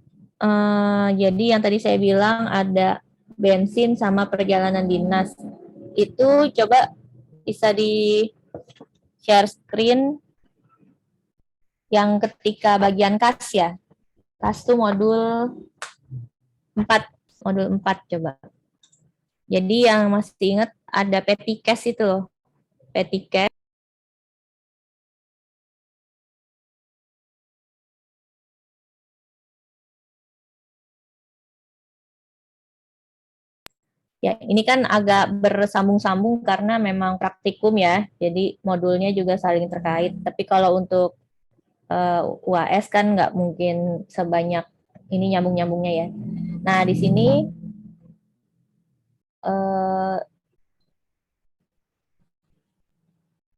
jadi yang tadi saya bilang ada bensin sama perjalanan dinas. Itu coba bisa di share screen yang ketika bagian kas ya. Kas tuh modul 4. Modul 4 coba. Jadi yang masih ingat ada petty cash itu loh. Petty cash. Ya, ini kan agak bersambung-sambung karena memang praktikum ya. Jadi modulnya juga saling terkait. Tapi kalau untuk UAS kan nggak mungkin sebanyak ini nyambung-nyambungnya ya. Nah, di sini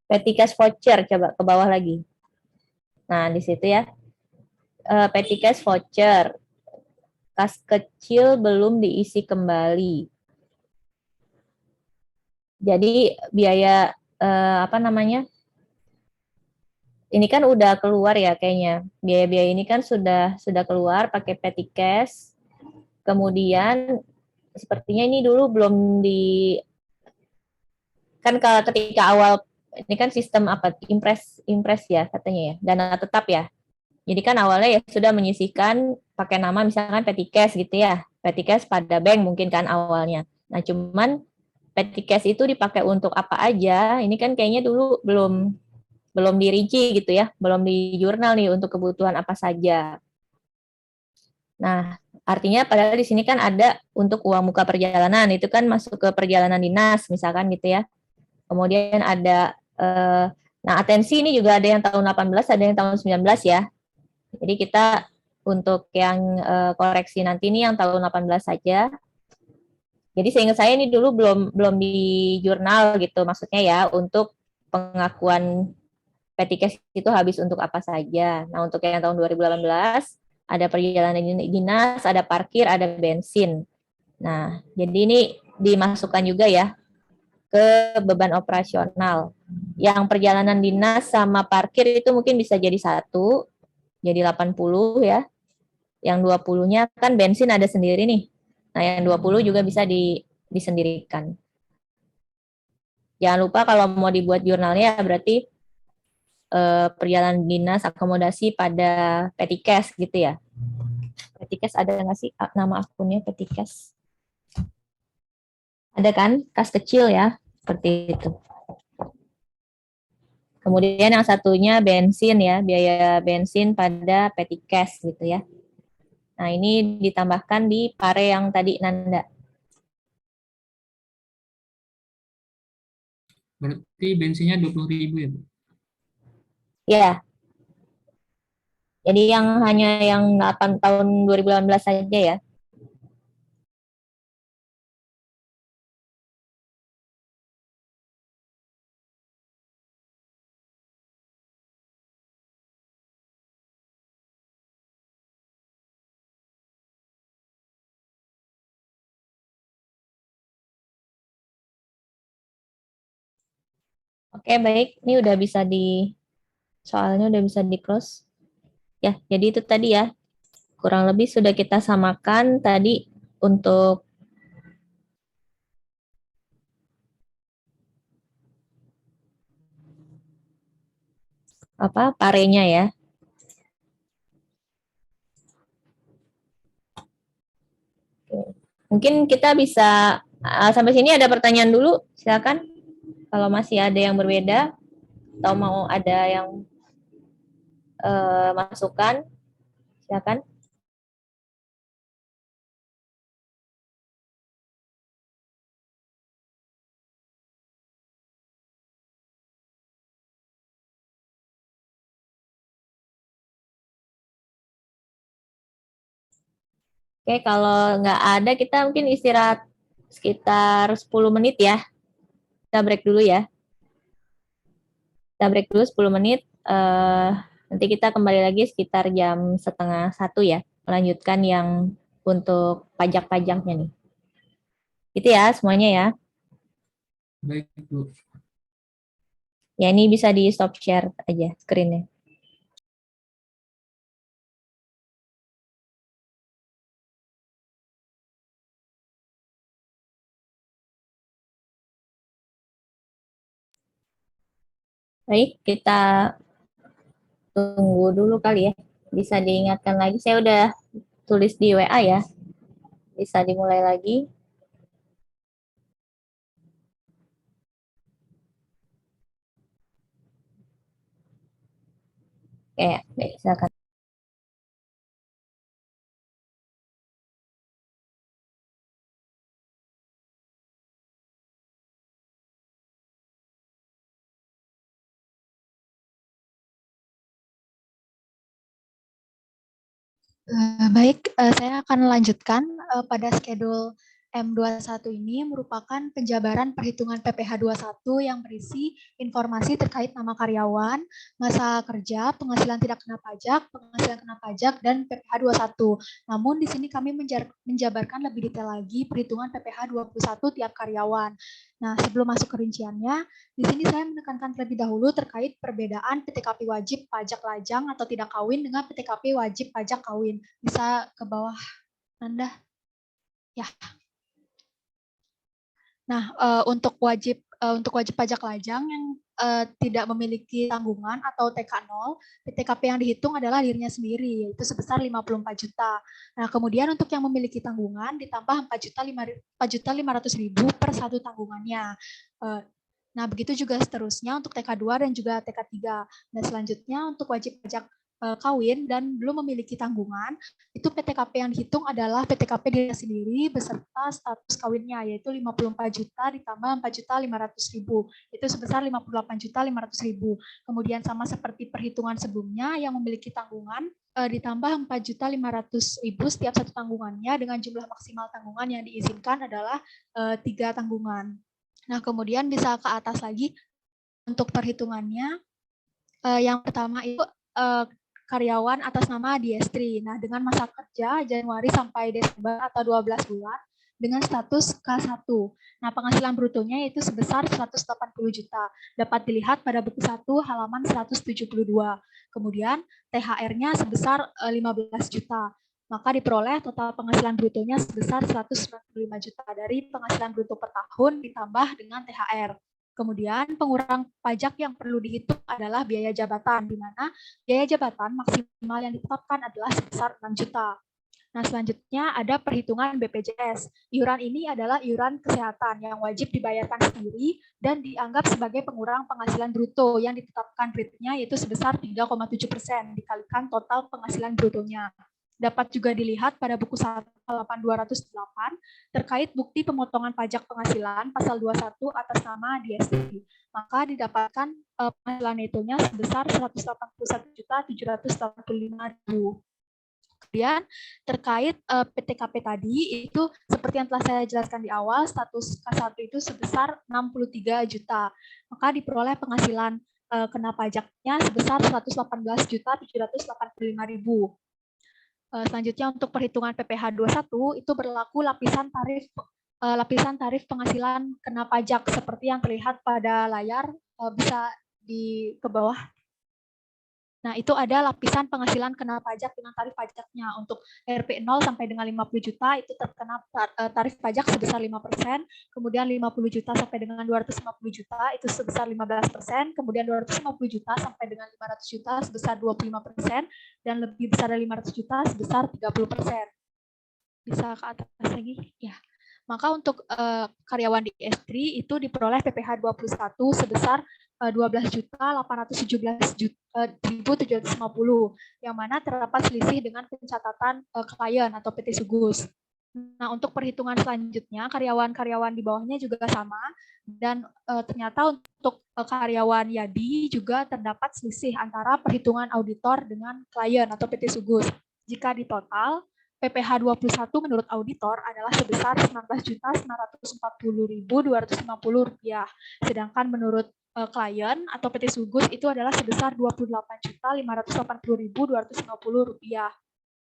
petty cash voucher, coba ke bawah lagi. Nah, di situ ya, petty cash voucher, kas kecil belum diisi kembali. Jadi biaya apa namanya? Ini kan udah keluar ya kayaknya. Biaya-biaya ini kan sudah keluar pakai petty cash. Kemudian sepertinya ini dulu belum di kan ketika awal ini kan sistem apa impres ya katanya ya, dana tetap ya. Jadi kan awalnya ya sudah menyisihkan pakai nama misalkan petty cash gitu ya. Petty cash pada bank mungkin kan awalnya. Nah, cuman petty cash itu dipakai untuk apa aja? Ini kan kayaknya dulu belum dirinci gitu ya, belum di jurnal nih untuk kebutuhan apa saja. Nah, artinya padahal di sini kan ada untuk uang muka perjalanan, itu kan masuk ke perjalanan dinas misalkan gitu ya. Kemudian ada nah atensi ini juga ada yang tahun 18, ada yang tahun 19 ya. Jadi kita untuk yang koreksi nanti ini yang tahun 18 saja. Jadi seingat saya ini dulu belum di jurnal gitu maksudnya ya untuk pengakuan petty cash itu habis untuk apa saja. Nah, untuk yang tahun 2018 ada perjalanan dinas, ada parkir, ada bensin. Nah, jadi ini dimasukkan juga ya ke beban operasional. Yang perjalanan dinas sama parkir itu mungkin bisa jadi satu, jadi 80 ya. Yang 20-nya kan bensin ada sendiri nih. Nah, yang 20 juga bisa disendirikan. Jangan lupa kalau mau dibuat jurnalnya berarti perjalanan dinas akomodasi pada petty cash gitu ya. Petty cash ada nggak sih nama akunnya petty cash? Ada kan? Kas kecil ya, seperti itu. Kemudian yang satunya bensin ya, biaya bensin pada petty cash gitu ya. Nah, ini ditambahkan di pare yang tadi Nanda. Berarti bensinnya 20.000 ya, Bu? Ya. Jadi yang hanya yang 8 tahun 2018 saja ya. Oke, baik. Ini udah bisa soalnya udah bisa di close. Ya, jadi itu tadi ya. Kurang lebih sudah kita samakan tadi untuk apa parenya ya. Mungkin kita bisa sampai sini ada pertanyaan dulu, silakan. Kalau masih ada yang berbeda atau mau ada yang masukan, silakan. Oke, kalau nggak ada kita mungkin istirahat sekitar 10 menit ya. Kita break dulu ya. Kita break dulu 10 menit. Nanti kita kembali lagi sekitar jam 12:30 ya. Melanjutkan yang untuk pajak-pajaknya nih. Gitu ya semuanya ya. Baik, Bu. Ya ini bisa di stop share aja screen-nya. Baik, kita tunggu dulu kali ya. Bisa diingatkan lagi, saya udah tulis di WA ya. Bisa dimulai lagi. Oke, baik, silakan. Baik, saya akan lanjutkan pada schedule M21 ini merupakan penjabaran perhitungan PPh 21 yang berisi informasi terkait nama karyawan, masa kerja, penghasilan tidak kena pajak, penghasilan kena pajak, dan PPh 21. Namun di sini kami menjabarkan lebih detail lagi perhitungan PPh 21 tiap karyawan. Nah, sebelum masuk ke rinciannya, di sini saya menekankan terlebih dahulu terkait perbedaan PTKP wajib pajak lajang atau tidak kawin dengan PTKP wajib pajak kawin. Bisa ke bawah, Nanda? Ya. Nah, untuk wajib pajak lajang yang tidak memiliki tanggungan atau TK0, PTKP yang dihitung adalah dirinya sendiri, yaitu sebesar 54 juta. Nah, kemudian untuk yang memiliki tanggungan ditambah 4.500.000 per satu tanggungannya. Nah, begitu juga seterusnya untuk TK2 dan juga TK3. Dan selanjutnya untuk wajib pajak kawin dan belum memiliki tanggungan, itu PTKP yang dihitung adalah PTKP diri sendiri beserta status kawinnya, yaitu 54 juta ditambah 4.500.000, itu sebesar 58.500.000. Kemudian sama seperti perhitungan sebelumnya, yang memiliki tanggungan ditambah 4.500.000 setiap satu tanggungannya, dengan jumlah maksimal tanggungan yang diizinkan adalah 3 tanggungan. Nah, kemudian bisa ke atas lagi untuk perhitungannya. Yang pertama itu karyawan atas nama Diestri. Nah, dengan masa kerja Januari sampai Desember atau 12 bulan dengan status K1. Nah, penghasilan brutonya yaitu sebesar 180 juta. Dapat dilihat pada buku 1 halaman 172. Kemudian THR-nya sebesar 15 juta. Maka diperoleh total penghasilan brutonya sebesar 195 juta dari penghasilan bruto per tahun ditambah dengan THR. Kemudian pengurang pajak yang perlu dihitung adalah biaya jabatan, di mana biaya jabatan maksimal yang ditetapkan adalah sebesar 6 juta. Nah, selanjutnya ada perhitungan BPJS. Iuran ini adalah iuran kesehatan yang wajib dibayarkan sendiri dan dianggap sebagai pengurang penghasilan bruto yang ditetapkan rate-nya yaitu sebesar 3,7% dikalikan total penghasilan brutonya. Dapat juga dilihat pada buku 1 halaman 208 terkait bukti pemotongan pajak penghasilan pasal 21 atas nama Diestri. Maka didapatkan penghasilan netonya sebesar 181.785.000. Kemudian terkait PTKP tadi itu seperti yang telah saya jelaskan di awal, status K1 itu sebesar 63 juta. Maka diperoleh penghasilan kena pajaknya sebesar 118.785.000. Selanjutnya untuk perhitungan PPh 21 itu berlaku lapisan tarif penghasilan kena pajak seperti yang terlihat pada layar, bisa ke bawah. Nah, itu ada lapisan penghasilan kena pajak dengan tarif pajaknya. Untuk RP 0 sampai dengan 50 juta itu terkena tarif pajak sebesar 5%, kemudian 50 juta sampai dengan 250 juta itu sebesar 15%, kemudian 250 juta sampai dengan 500 juta sebesar 25%, dan lebih besar dari 500 juta sebesar 30%. Bisa ke atas lagi? Ya. Maka untuk karyawan di Diestri itu diperoleh PPh 21 sebesar 12.817.750, yang mana terdapat selisih dengan pencatatan klien atau PT Sugus. Nah, untuk perhitungan selanjutnya karyawan-karyawan di bawahnya juga sama, dan ternyata untuk karyawan Yadi juga terdapat selisih antara perhitungan auditor dengan klien atau PT Sugus. Jika di total PPh 21 menurut auditor adalah sebesar Rp19.940.250. Sedangkan menurut klien atau PT Sugus itu adalah sebesar Rp28.580.250.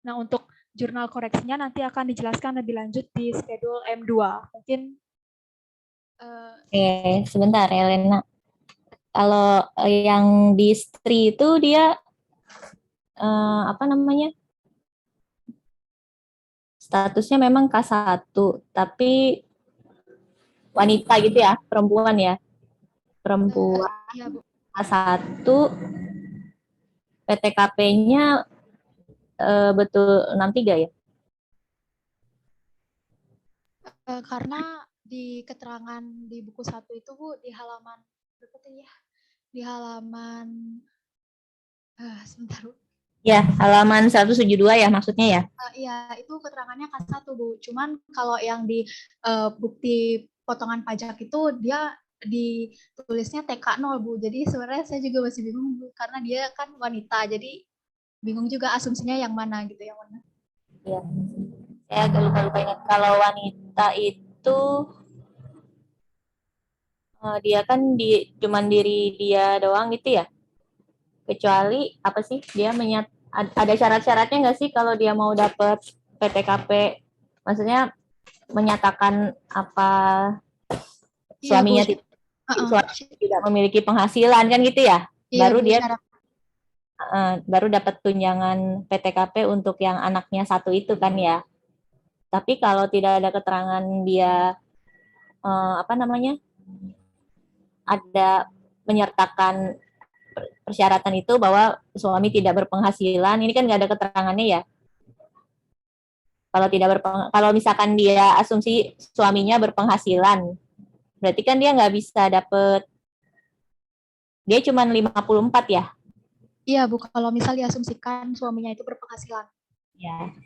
Nah, untuk jurnal koreksinya nanti akan dijelaskan lebih lanjut di schedule M2. Mungkin sebentar ya Lena. Kalau yang di STRI itu dia apa namanya? Statusnya memang K1, tapi wanita gitu ya, perempuan ya. Perempuan K1, PTKP-nya betul 63 ya? Karena di keterangan di buku 1 itu Bu, di halaman berapa ya? Di halaman sebentar Bu. Ya, halaman 172 ya maksudnya ya? Iya, itu keterangannya K1 Bu. Cuman kalau yang di bukti potongan pajak itu dia ditulisnya TK0 Bu. Jadi sebenarnya saya juga masih bingung Bu, karena dia kan wanita. Jadi bingung juga asumsinya yang mana gitu, yang mana. Iya. Saya agak lupa-lupa ingat. Kalau wanita itu dia kan cuman diri dia doang gitu ya? Kecuali apa sih? Dia ada syarat-syaratnya nggak sih kalau dia mau dapat PTKP? Maksudnya menyatakan apa suaminya tidak memiliki penghasilan kan gitu ya? Iya, baru Bu, dia baru dapat tunjangan PTKP untuk yang anaknya 1 itu kan ya. Tapi kalau tidak ada keterangan dia apa namanya? Ada menyertakan persyaratan itu bahwa suami tidak berpenghasilan, ini kan nggak ada keterangannya ya. Kalau misalkan dia asumsi suaminya berpenghasilan, berarti kan dia nggak bisa dapet, dia cuma 54 ya? Iya Bu, kalau misal diasumsikan suaminya itu berpenghasilan. Ya.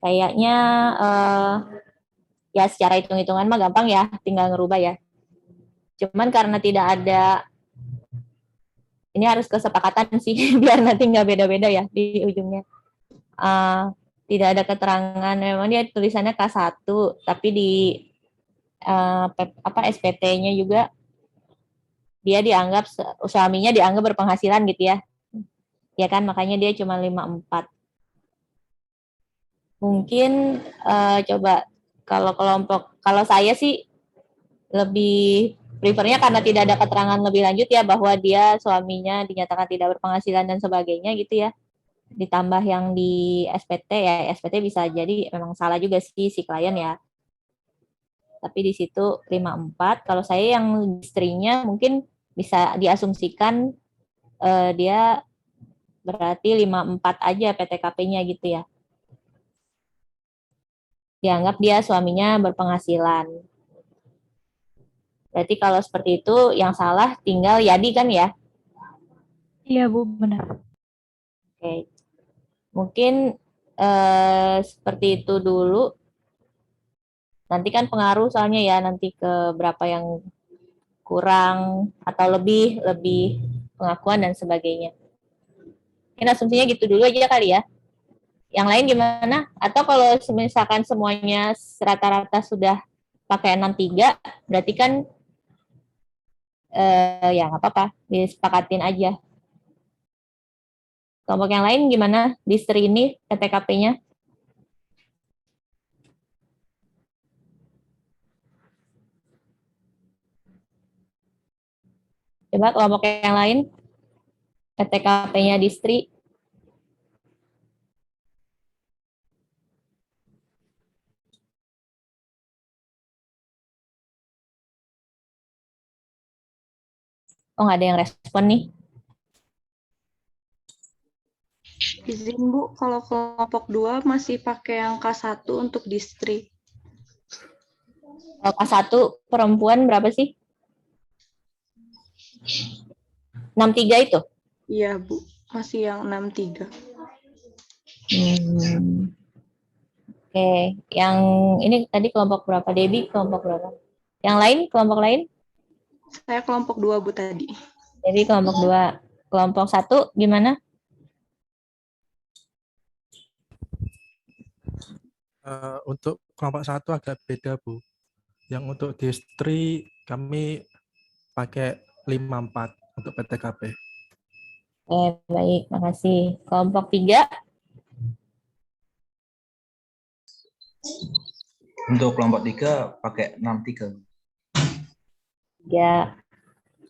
Kayaknya ya secara hitung-hitungan mah gampang ya, tinggal ngerubah ya. Cuman karena tidak ada, ini harus kesepakatan sih, biar nanti nggak beda-beda ya di ujungnya. Tidak ada keterangan, memang dia tulisannya K1, tapi di SPT-nya juga dia dianggap, suaminya dianggap berpenghasilan gitu ya. Ya kan, makanya dia cuma 54. Mungkin coba kalau saya sih lebih prefernya karena tidak ada keterangan lebih lanjut ya bahwa dia suaminya dinyatakan tidak berpenghasilan dan sebagainya gitu ya. Ditambah yang di SPT ya, SPT bisa jadi memang salah juga sih si klien ya. Tapi di situ 54. Kalau saya yang istrinya mungkin bisa diasumsikan dia berarti 54 aja PTKP-nya gitu ya. Dianggap dia suaminya berpenghasilan. Berarti kalau seperti itu yang salah tinggal Yadi kan ya? Iya Bu, benar. Oke. Mungkin seperti itu dulu. Nanti kan pengaruh soalnya ya nanti ke berapa yang kurang atau lebih pengakuan dan sebagainya. Mungkin asumsinya gitu dulu aja kali ya. Yang lain gimana? Atau kalau misalkan semuanya rata-rata sudah pakai 63, berarti kan ya nggak apa-apa, disepakatin aja. Kelompok yang lain gimana? Di STRI ini PTKP-nya? Coba kelompok yang lain, PTKP-nya di STRI. Oh, nggak ada yang respon nih. Izin Bu, kalau kelompok 2 masih pakai yang K1 untuk distri. Kalau K1 perempuan berapa sih? 63 itu? Iya Bu, masih yang 63. Oke, yang ini tadi kelompok berapa? Debbie kelompok berapa? Yang lain, kelompok lain? Saya kelompok 2 Bu tadi. Debbie kelompok 2. Kelompok 1 gimana? Untuk kelompok 1 agak beda, Bu. Yang untuk distri kami pakai 54 untuk PTKP. Baik, makasih. Kelompok 3. Untuk kelompok 3 pakai 63. 3.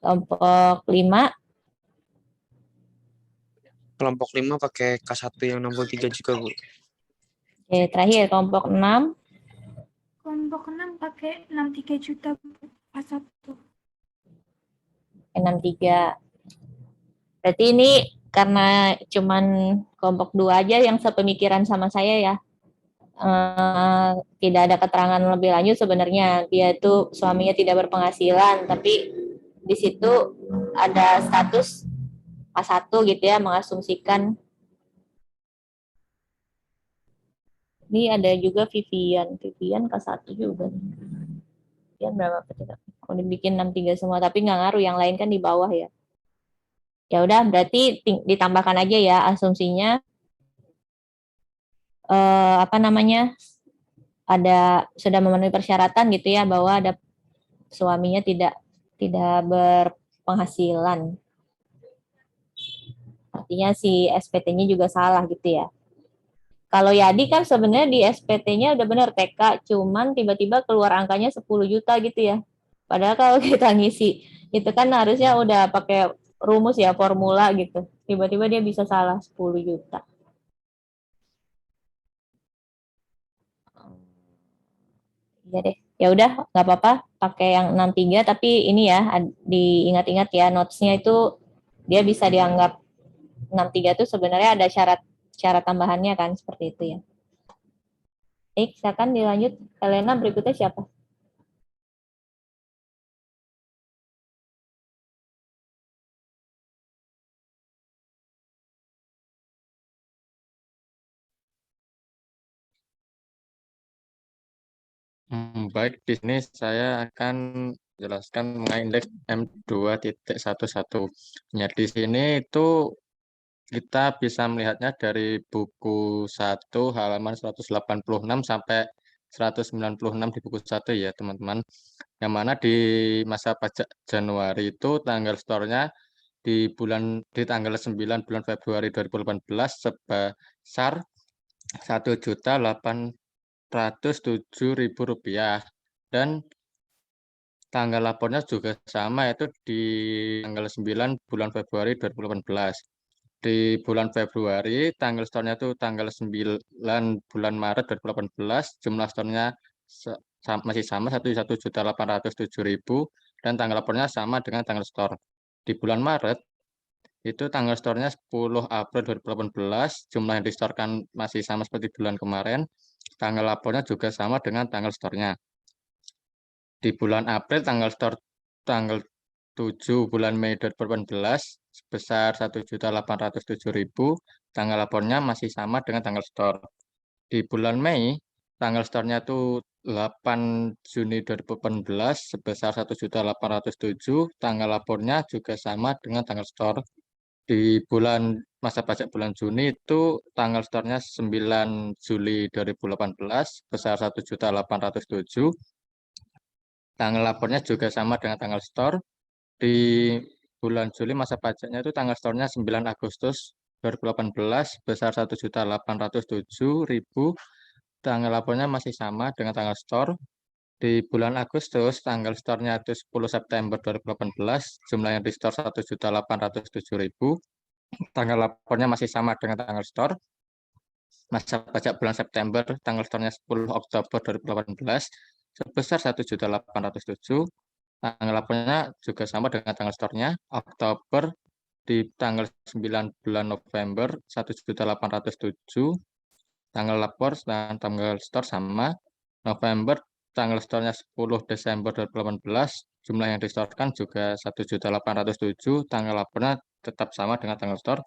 Kelompok 5. Kelompok 5 pakai K1 yang 63 juga, Bu. Oke, terakhir kelompok 6. Kelompok 6 pakai 63 juta, Bu. K1. 63. Berarti ini karena cuman kelompok 2 aja yang sepemikiran sama saya ya. Tidak ada keterangan lebih lanjut sebenarnya. Dia itu suaminya tidak berpenghasilan, tapi di situ ada status K1 gitu ya, mengasumsikan. Ini ada juga Vivian K1 juga. Vivian berapa PTKP? Kalau dibikin 63 semua, tapi nggak ngaruh, yang lain kan di bawah ya. Ya udah, berarti ditambahkan aja ya asumsinya. Ada sudah memenuhi persyaratan gitu ya, bahwa ada suaminya tidak berpenghasilan. Artinya si SPT-nya juga salah gitu ya. Kalau Yadi kan sebenarnya di SPT-nya udah benar TK, cuman tiba-tiba keluar angkanya 10 juta gitu ya. Padahal kalau kita ngisi itu kan harusnya udah pakai rumus ya, formula gitu. Tiba-tiba dia bisa salah 10 juta. Ya deh, ya udah nggak apa-apa pakai yang 63, tapi ini ya diingat-ingat ya, notes-nya itu dia bisa dianggap 63 itu sebenarnya ada syarat tambahannya kan, seperti itu ya. Baik, silakan dilanjut. Helena, berikutnya siapa? Baik, di sini saya akan jelaskan mengenai indeks M2.11. Ya, di sini itu kita bisa melihatnya dari buku 1 halaman 186 sampai 196 di buku 1 ya, teman-teman. Yang mana di masa pajak Januari itu tanggal store-nya di tanggal 9 bulan Februari 2018 sebesar Rp1.807.000 dan tanggal lapornya juga sama, yaitu di tanggal 9 bulan Februari 2018. Di bulan Februari tanggal store-nya itu tanggal 9 bulan Maret 2018, jumlah store-nya masih sama 1.807.000 dan tanggal lapornya sama dengan tanggal store. Di bulan Maret itu tanggal store-nya 10 April 2018, jumlah yang di-store-kan masih sama seperti bulan kemarin, tanggal lapornya juga sama dengan tanggal store-nya. Di bulan April tanggal store tanggal 7 bulan Mei 2018 sebesar 1.807.000, tanggal lapornya masih sama dengan tanggal store. Di bulan Mei tanggal store-nya itu 8 Juni 2018 sebesar 1.807, tanggal lapornya juga sama dengan tanggal store. Di bulan masa pajak bulan Juni itu tanggal store-nya 9 Juli 2018 sebesar 1.807. Tanggal lapornya juga sama dengan tanggal store. Di bulan Juli masa pajaknya itu tanggal store-nya 9 Agustus 2018 sebesar 1.807.000. Tanggal lapornya masih sama dengan tanggal store. Di bulan Agustus tanggal store-nya itu 10 September 2018, jumlah yang di store 1.807.000. Tanggal lapornya masih sama dengan tanggal store. Masa pajak bulan September tanggal store-nya 10 Oktober 2018 sebesar 1.807. Tanggal lapornya juga sama dengan tanggal store-nya. Oktober di tanggal 9 bulan November 1.807. Tanggal lapor dan tanggal store sama. November tanggal store-nya 10 Desember 2018. Jumlah yang di-store-kan juga 1.807. Tanggal lapornya tetap sama dengan tanggal store.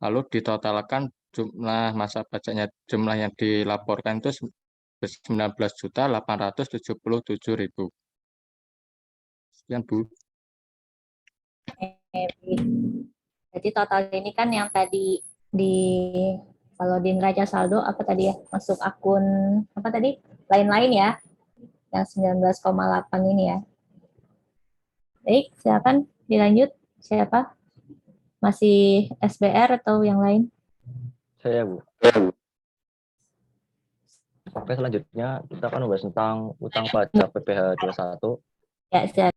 Lalu ditotalkan jumlah masa pajaknya, jumlah yang dilaporkan itu 19.877.000. Sekian, Bu. Jadi total ini kan yang tadi di Kalau di neraca saldo apa tadi ya? Masuk akun apa tadi? Lain-lain ya. Yang 19,8 ini ya. Baik, silakan dilanjut. Siapa? Masih SBR atau yang lain? Saya, Bu. Oke, selanjutnya kita akan membahas tentang utang pajak PPh 21. Ya, silakan.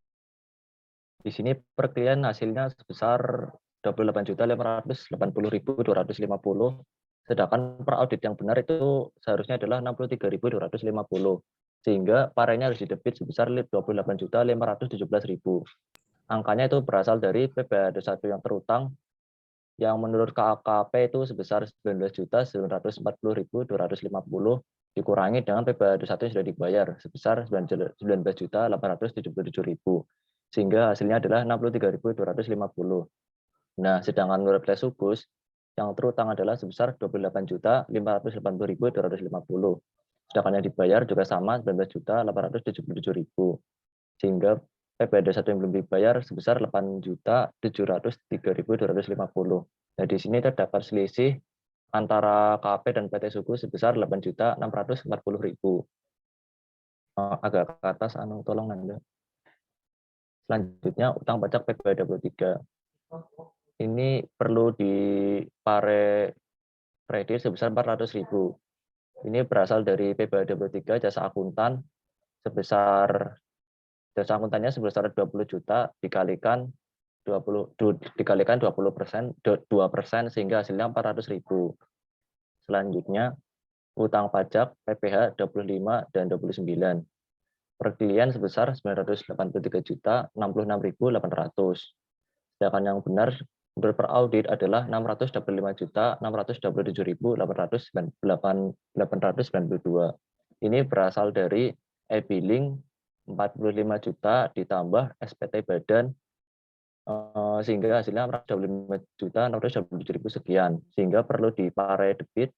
Di sini perkalian hasilnya sebesar 28.580.250, sedangkan per audit yang benar itu seharusnya adalah 63.250, sehingga parenya harus didebit sebesar 28.517.000. Angkanya itu berasal dari PPh 21 yang terutang, yang menurut KKP itu sebesar 19.940.250, dikurangi dengan PPh 21 yang sudah dibayar sebesar 19.877.000, sehingga hasilnya adalah 63.250. Nah, sedangkan menurut tes sukus yang terutang adalah sebesar 28.580.250, sedangkan yang dibayar juga sama 19.877.000, sehingga PPh 21 yang belum dibayar sebesar 8.703.250. Nah, di sini terdapat selisih antara KP dan PT Suku sebesar 8.640.000. Agak ke atas, tolong Nanda. Selanjutnya, utang pajak PPh 23. Ini perlu dipare kredit sebesar 400.000. Ini berasal dari PPh 23 jasa akuntan sebesar, jasa akuntannya sebesar 20 juta dikalikan 20% sehingga hasilnya 400.000. Selanjutnya, utang pajak PPh 25 dan 29. Perkalian sebesar 983.066.800. Sedangkan yang benar menurut per audit adalah 625.627.892. Ini berasal dari e-billing 45 juta ditambah SPT badan, sehingga hasilnya 425.627.000 sekian, sehingga perlu dipare debit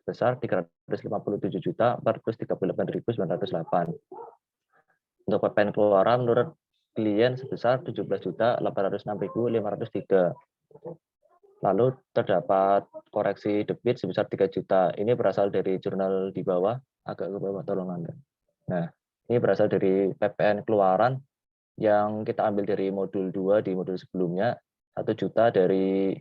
sebesar 357.438.908. Untuk PPN keluaran menurut klien sebesar 17.806.503. Lalu terdapat koreksi debit sebesar 3 juta. Ini berasal dari jurnal di bawah, agak ke bawah tolong Anda. Nah, ini berasal dari PPN keluaran yang kita ambil dari modul 2 di modul sebelumnya, 1 juta dari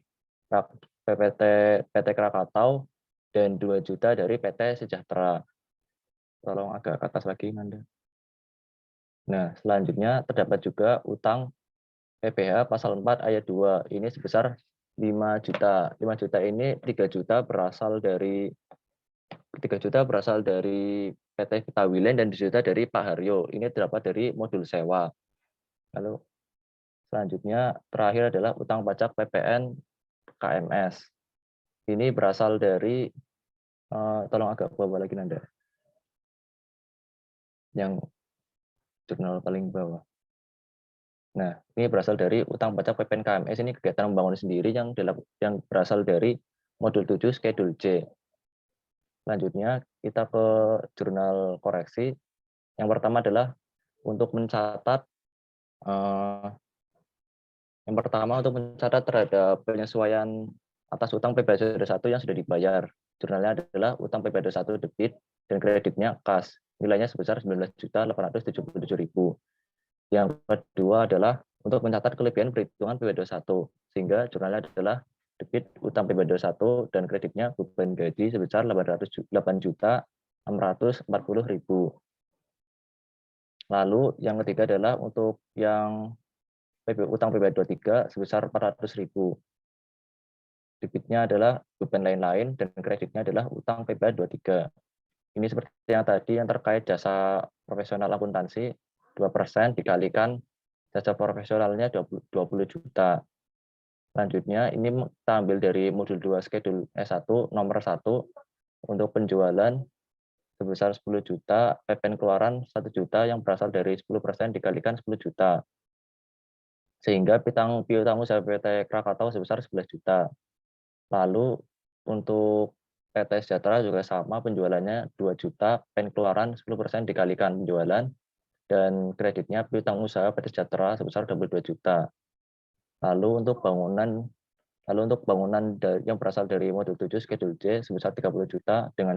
PT Krakatau dan 2 juta dari PT Sejahtera. Tolong agak ke atas lagi Anda. Nah, selanjutnya terdapat juga utang PPh pasal 4 ayat 2. Ini sebesar 5 juta. 5 juta ini 3 juta berasal dari PT Vitawilen dan 2 juta dari Pak Haryo. Ini terdapat dari modul sewa. Lalu selanjutnya terakhir adalah utang pajak PPN KMS. Ini berasal dari tolong agak bawah lagi Nanda. Yang jurnal paling bawah. Nah, ini berasal dari utang pajak PPN KMS, ini kegiatan membangun sendiri yang berasal dari modul 7 schedule C. Selanjutnya kita ke jurnal koreksi. Yang pertama adalah untuk mencatat terhadap penyesuaian atas utang PPh 21 yang sudah dibayar. Jurnalnya adalah utang PPh 21 debit dan kreditnya kas. Nilainya sebesar 19.877.000. Yang kedua adalah untuk mencatat kelebihan perhitungan PPh 21, sehingga jurnalnya adalah debit utang PPh 21 dan kreditnya beban gaji sebesar 8.640.000. Lalu yang ketiga adalah untuk yang utang PPh 23 sebesar 400.000. Debitnya adalah beban lain-lain dan kreditnya adalah utang PPh 23. Ini seperti yang tadi yang terkait jasa profesional akuntansi, 2% dikalikan jasa profesionalnya 20 juta. Selanjutnya ini kita ambil dari modul 2 schedule S1 nomor 1 untuk penjualan sebesar 10 juta, PPN keluaran 1 juta yang berasal dari 10% dikalikan 10 juta. Sehingga piutang usaha PT Krakatau sebesar 11 juta. Lalu untuk PT Sejahtera juga sama, penjualannya 2 juta, PPN keluaran 10% dikalikan penjualan, dan kreditnya piutang usaha PT Sejahtera sebesar 22 juta. Lalu untuk bangunan Lalu untuk bangunan yang berasal dari modul 7 schedule J sebesar 30 juta dengan